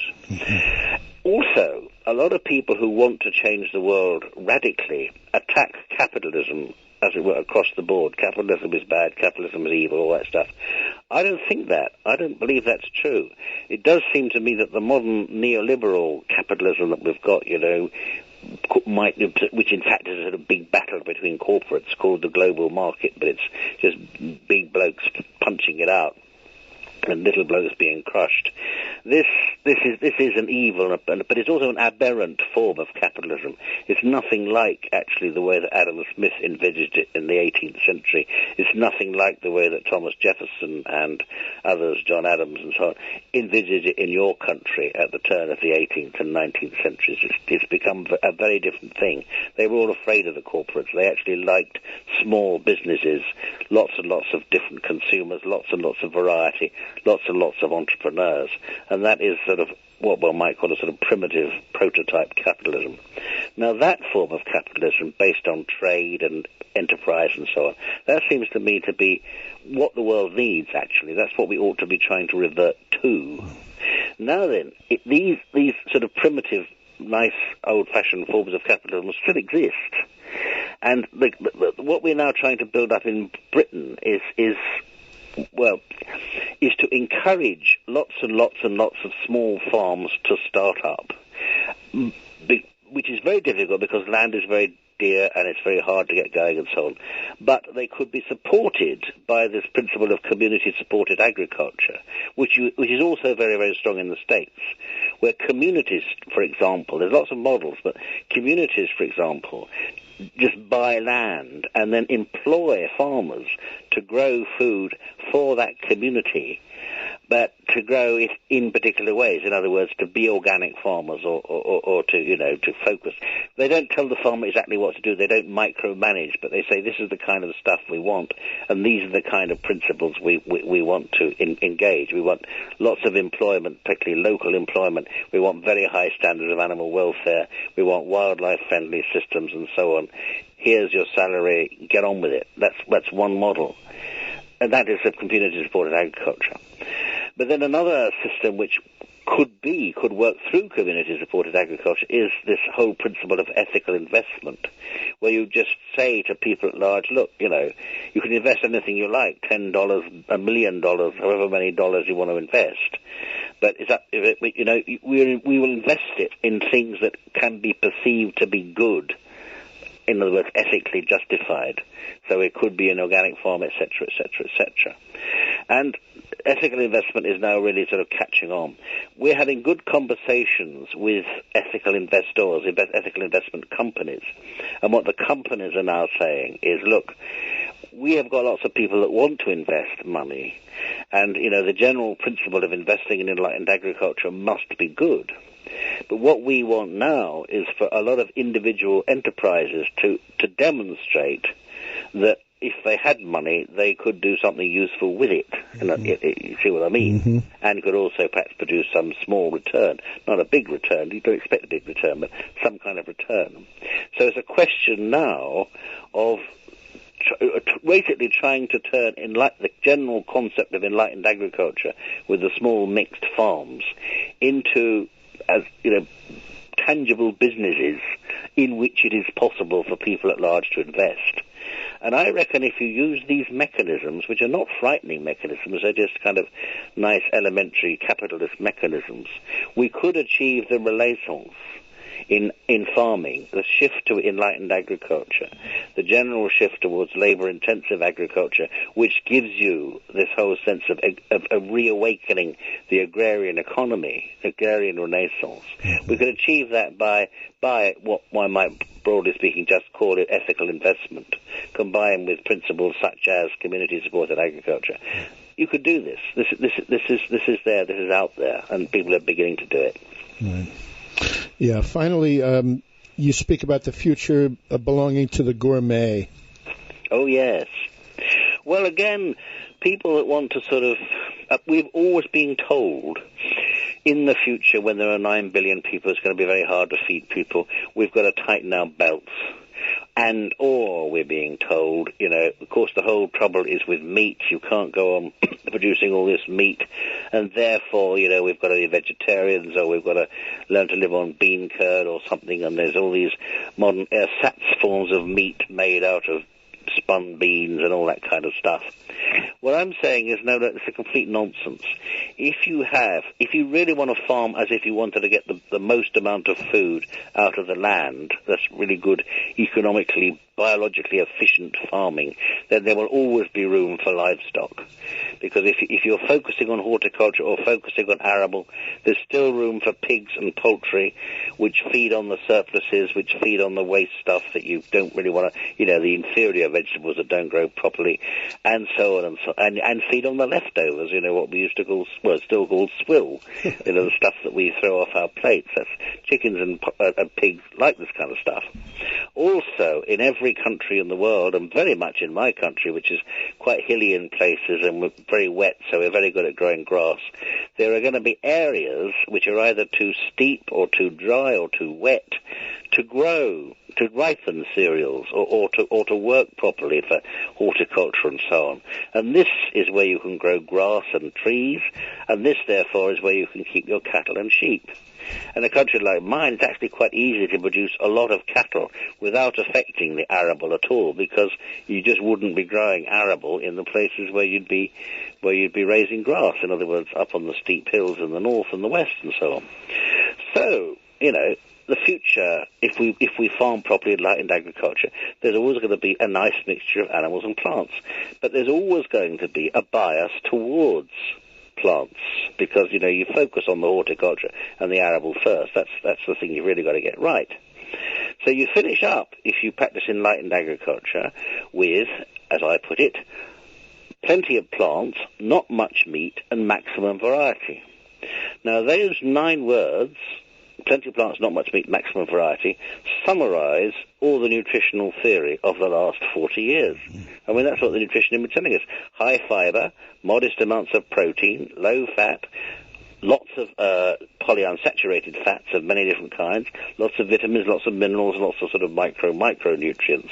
Also, a lot of people who want to change the world radically attack capitalism, as it were, across the board. Capitalism is bad, capitalism is evil, all that stuff. I don't think that. I don't believe that's true. It does seem to me that the modern neoliberal capitalism that we've got, which in fact is a sort of big battle between corporates called the global market, but it's just big blokes punching it out and little blokes being crushed. This is an evil, but it's also an aberrant form of capitalism. It's nothing like, actually, the way that Adam Smith envisaged it in the 18th century. It's nothing like the way that Thomas Jefferson and others, John Adams and so on, envisaged it in your country at the turn of the 18th and 19th centuries. It's become a very different thing. They were all afraid of the corporates. They actually liked small businesses, lots and lots of different consumers, lots and lots of variety, lots and lots of entrepreneurs, and that is sort of what one might call a sort of primitive prototype capitalism. Now, that form of capitalism, based on trade and enterprise and so on, that seems to me to be what the world needs, actually. That's what we ought to be trying to revert to. Now then, these sort of primitive, nice, old-fashioned forms of capitalism still exist. And what we're now trying to build up in Britain is to encourage lots and lots and lots of small farms to start up, which is very difficult because land is very dear and it's very hard to get going and so on. But they could be supported by this principle of community-supported agriculture, which is also very, very strong in the States, where communities, for example, there's lots of models, but communities, for example, just buy land and then employ farmers to grow food for that community, but to grow it in particular ways. In other words, to be organic farmers or to focus. They don't tell the farmer exactly what to do. They don't micromanage, but they say this is the kind of stuff we want, and these are the kind of principles we want to engage. We want lots of employment, particularly local employment. We want very high standards of animal welfare. We want wildlife-friendly systems and so on. Here's your salary. Get on with it. That's one model. And that is a community-supported agriculture. But then another system which could work through community-supported agriculture is this whole principle of ethical investment, where you just say to people at large, look, you can invest anything you like, $10, $1 million, however many dollars you want to invest. But we will invest it in things that can be perceived to be good, in other words, ethically justified. So it could be an organic farm, etc., etc., etc. And ethical investment is now really sort of catching on. We're having good conversations with ethical investors, ethical investment companies. And what the companies are now saying is, look, we have got lots of people that want to invest money. And, the general principle of investing in enlightened agriculture must be good. But what we want now is for a lot of individual enterprises to demonstrate that if they had money, they could do something useful with it. You see what I mean? Mm-hmm. And could also perhaps produce some small return. Not a big return. You don't expect a big return, but some kind of return. So it's a question now of basically trying to turn the general concept of enlightened agriculture with the small mixed farms into, tangible businesses in which it is possible for people at large to invest. And I reckon if you use these mechanisms, which are not frightening mechanisms, they're just kind of nice elementary capitalist mechanisms, we could achieve the renaissance in farming, the shift to enlightened agriculture, the general shift towards labor-intensive agriculture, which gives you this whole sense of reawakening the agrarian economy, agrarian renaissance. We could achieve that by what one might, broadly speaking, just call it ethical investment, combined with principles such as community-supported agriculture. You could do this. This is there. This is out there, and people are beginning to do it. Right. Yeah, finally, you speak about the future belonging to the gourmet. Oh, yes. Well, again, people that want to sort of... we've always been told in the future when there are 9 billion people, it's going to be very hard to feed people. We've got to tighten our belts. Or we're being told, of course the whole trouble is with meat. You can't go on producing all this meat, and therefore, we've got to be vegetarians, or we've got to learn to live on bean curd or something, and there's all these modern ersatz forms of meat made out of spun beans and all that kind of stuff. What I'm saying is, no, it's a complete nonsense. If you really want to farm as if you wanted to get the most amount of food out of the land, that's really good, economically, biologically efficient farming, then there will always be room for livestock. Because if you're focusing on horticulture or focusing on arable, there's still room for pigs and poultry, which feed on the surpluses, which feed on the waste stuff that you don't really want to, the inferior vegetables that don't grow properly, and so on and feed on the leftovers, what we used to call, still called swill, the stuff that we throw off our plates. That's chickens and pigs like this kind of stuff. Also, in every country in the world, and very much in my country, which is quite hilly in places and we're very wet, so we're very good at growing grass, there are going to be areas which are either too steep or too dry or too wet to grow, to ripen cereals or to work properly for horticulture and so on. And this is where you can grow grass and trees, and this, therefore, is where you can keep your cattle and sheep. In a country like mine, it's actually quite easy to produce a lot of cattle without affecting the arable at all, because you just wouldn't be growing arable in the places where you'd be raising grass. In other words, up on the steep hills in the north and the west and so on. So, the future, if we farm properly enlightened agriculture, there's always going to be a nice mixture of animals and plants. But there's always going to be a bias towards plants, because, you focus on the horticulture and the arable first. That's the thing you've really got to get right. So you finish up, if you practice enlightened agriculture, with, as I put it, plenty of plants, not much meat, and maximum variety. Now, those 9 words, plenty of plants, not much meat, maximum variety, summarize all the nutritional theory of the last 40 years. I mean, that's what the nutrition have been telling us. High fiber, modest amounts of protein, low fat, lots of polyunsaturated fats of many different kinds, lots of vitamins, lots of minerals, lots of sort of micronutrients.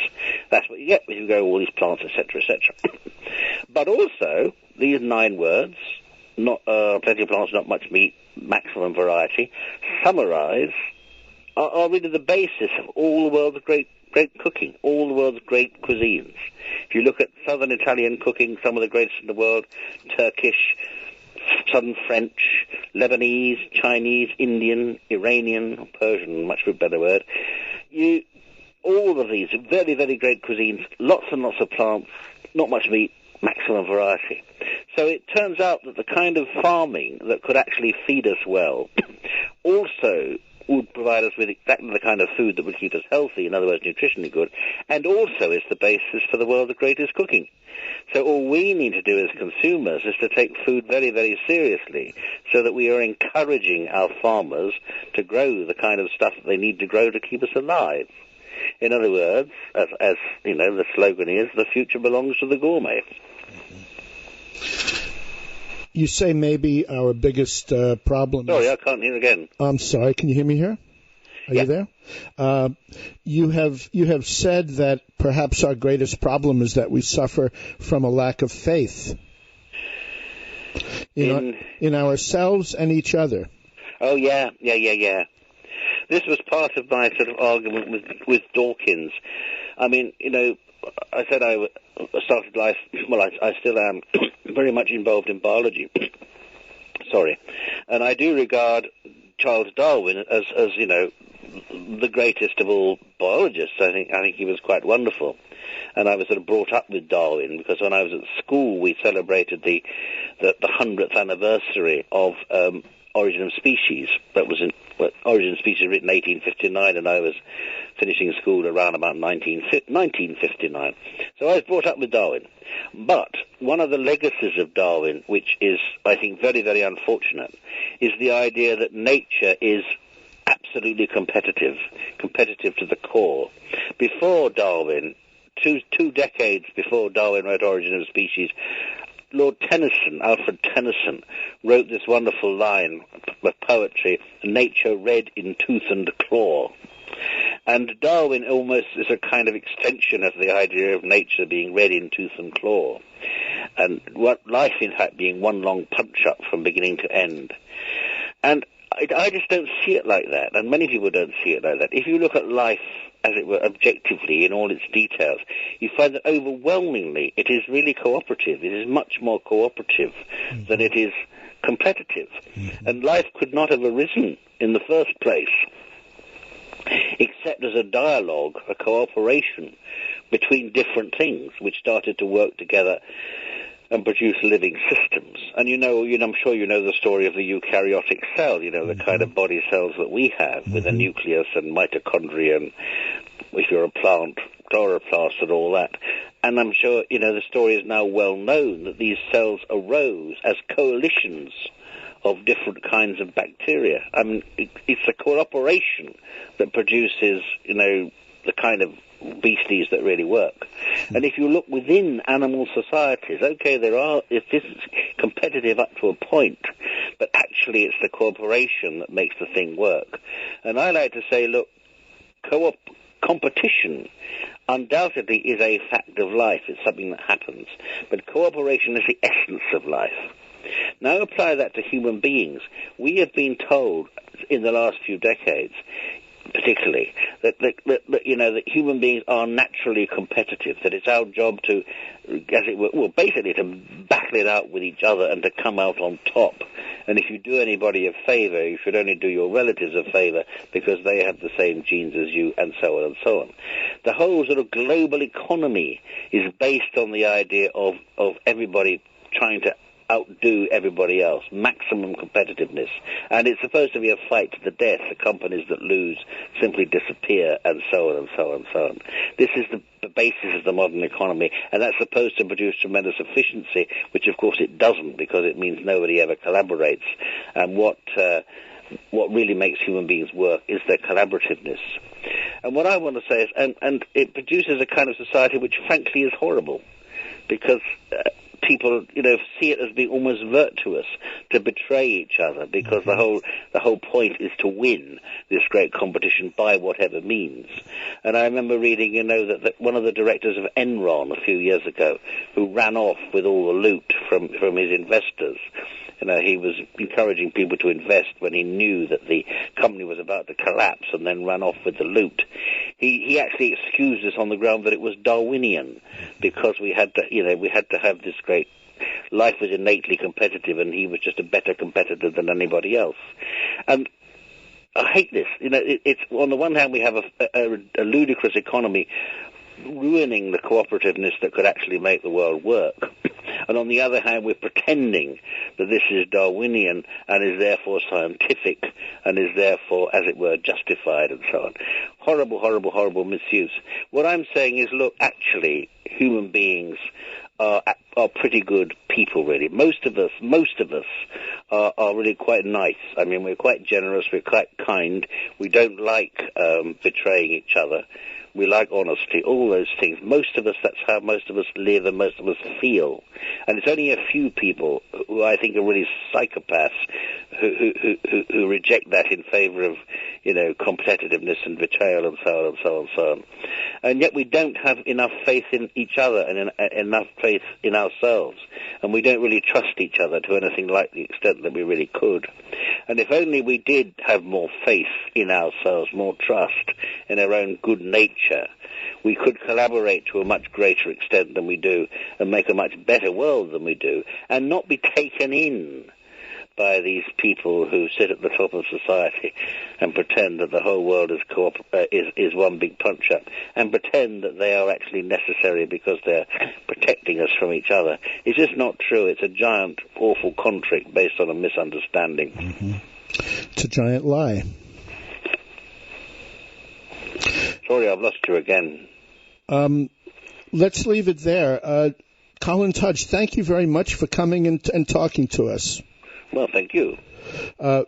That's what you get when you grow all these plants, etc., etc. But also, these 9 words, plenty of plants, not much meat, maximum variety, summarize, are really the basis of all the world's great cooking, all the world's great cuisines. If you look at southern Italian cooking, some of the greatest in the world, Turkish, southern French, Lebanese, Chinese, Indian, Iranian, Persian, much better word, all of these very, very great cuisines, lots and lots of plants, not much meat, maximum variety. So it turns out that the kind of farming that could actually feed us well also would provide us with exactly the kind of food that would keep us healthy, in other words, nutritionally good, and also is the basis for the world's greatest cooking. So all we need to do as consumers is to take food very, very seriously so that we are encouraging our farmers to grow the kind of stuff that they need to grow to keep us alive. In other words, as you know, the slogan is, the future belongs to the gourmet. You say maybe our biggest problem Sorry, is... I can't hear again. I'm sorry, can you hear me here? Are you there? You have said that perhaps our greatest problem is that we suffer from a lack of faith in ourselves and each other. Oh, yeah. This was part of my sort of argument with Dawkins. I mean, you know, I said I started life, well, I still am very much involved in biology. Sorry. And I do regard Charles Darwin as you know, the greatest of all biologists. I think he was quite wonderful. And I was sort of brought up with Darwin because when I was at school we celebrated the 100th anniversary of Origin of Species. That was Origin of Species written in 1859, and I was finishing school around about 1959. So I was brought up with Darwin. But one of the legacies of Darwin, which is, I think, very, very unfortunate, is the idea that nature is absolutely competitive to the core. Before Darwin, two decades before Darwin wrote Origin of Species, Lord Tennyson, Alfred Tennyson, wrote this wonderful line of poetry, nature red in tooth and claw. And Darwin almost is a kind of extension of the idea of nature being red in tooth and claw. And life, in fact, being one long punch-up from beginning to end. And I just don't see it like that, and many people don't see it like that. If you look at life, as it were, objectively in all its details, you find that overwhelmingly it is really cooperative. It is much more cooperative than it is competitive. And life could not have arisen in the first place except as a dialogue, a cooperation between different things which started to work together and produce living systems. And I'm sure you know the story of the eukaryotic cell, the kind of body cells that we have with a nucleus and mitochondria, and if you're a plant, chloroplast and all that. And I'm sure, the story is now well known that these cells arose as coalitions of different kinds of bacteria. I mean, it's a cooperation that produces, the kind of beasties that really work. And if you look within animal societies, okay, if this is competitive up to a point, but actually it's the cooperation that makes the thing work. And I like to say, look, competition undoubtedly is a fact of life. It's something that happens. But cooperation is the essence of life. Now apply that to human beings. We have been told in the last few decades, particularly, that human beings are naturally competitive, that it's our job to, as it were, basically to battle it out with each other and to come out on top. And if you do anybody a favor, you should only do your relatives a favor because they have the same genes as you, and so on and so on. The whole sort of global economy is based on the idea of everybody trying to outdo everybody else, maximum competitiveness. And it's supposed to be a fight to the death. The companies that lose simply disappear, and so on and so on and so on. This is the basis of the modern economy, and that's supposed to produce tremendous efficiency, which of course it doesn't, because it means nobody ever collaborates. And what really makes human beings work is their collaborativeness. And what I want to say is, and it produces a kind of society which frankly is horrible, because people, see it as being almost virtuous to betray each other, because the whole point is to win this great competition by whatever means. And I remember reading, that one of the directors of Enron a few years ago, who ran off with all the loot from his investors. He was encouraging people to invest when he knew that the company was about to collapse, and then ran off with the loot. He actually excused us on the ground that it was Darwinian, because we had to have this great life was innately competitive, and he was just a better competitor than anybody else. And I hate this. It's on the one hand we have a ludicrous economy ruining the cooperativeness that could actually make the world work. And on the other hand, we're pretending that this is Darwinian and is therefore scientific and is therefore, as it were, justified and so on. Horrible, horrible, horrible misuse. What I'm saying is, look, actually, human beings are pretty good people, really. Most of us are really quite nice. I mean, we're quite generous, we're quite kind. We don't like betraying each other. We like honesty, all those things. Most of us, that's how most of us live and most of us feel. And it's only a few people who I think are really psychopaths who reject that in favor of, competitiveness and betrayal and so on and so on and so on. And yet we don't have enough faith in each other and enough faith in ourselves. And we don't really trust each other to anything like the extent that we really could. And if only we did have more faith in ourselves, more trust in our own good nature, we could collaborate to a much greater extent than we do and make a much better world than we do and not be taken in by these people who sit at the top of society and pretend that the whole world is one big punch-up and pretend that they are actually necessary because they're protecting us from each other. It's just not true. It's a giant, awful conflict based on a misunderstanding. Mm-hmm. It's a giant lie. Sorry, I've lost you again. Let's leave it there. Colin Tudge, thank you very much for coming and talking to us. Well, thank you.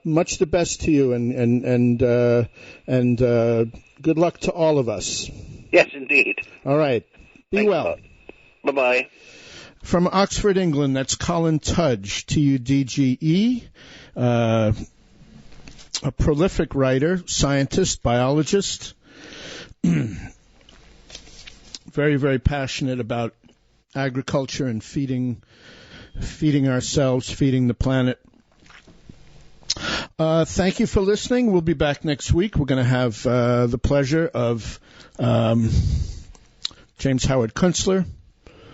Much the best to you, and good luck to all of us. Yes, indeed. All right. Be Thanks well. Bye-bye. From Oxford, England, that's Colin Tudge, Tudge, a prolific writer, scientist, biologist, very, very passionate about agriculture and feeding ourselves, feeding the planet. Thank you for listening. We'll be back next week. We're going to have the pleasure of James Howard Kunstler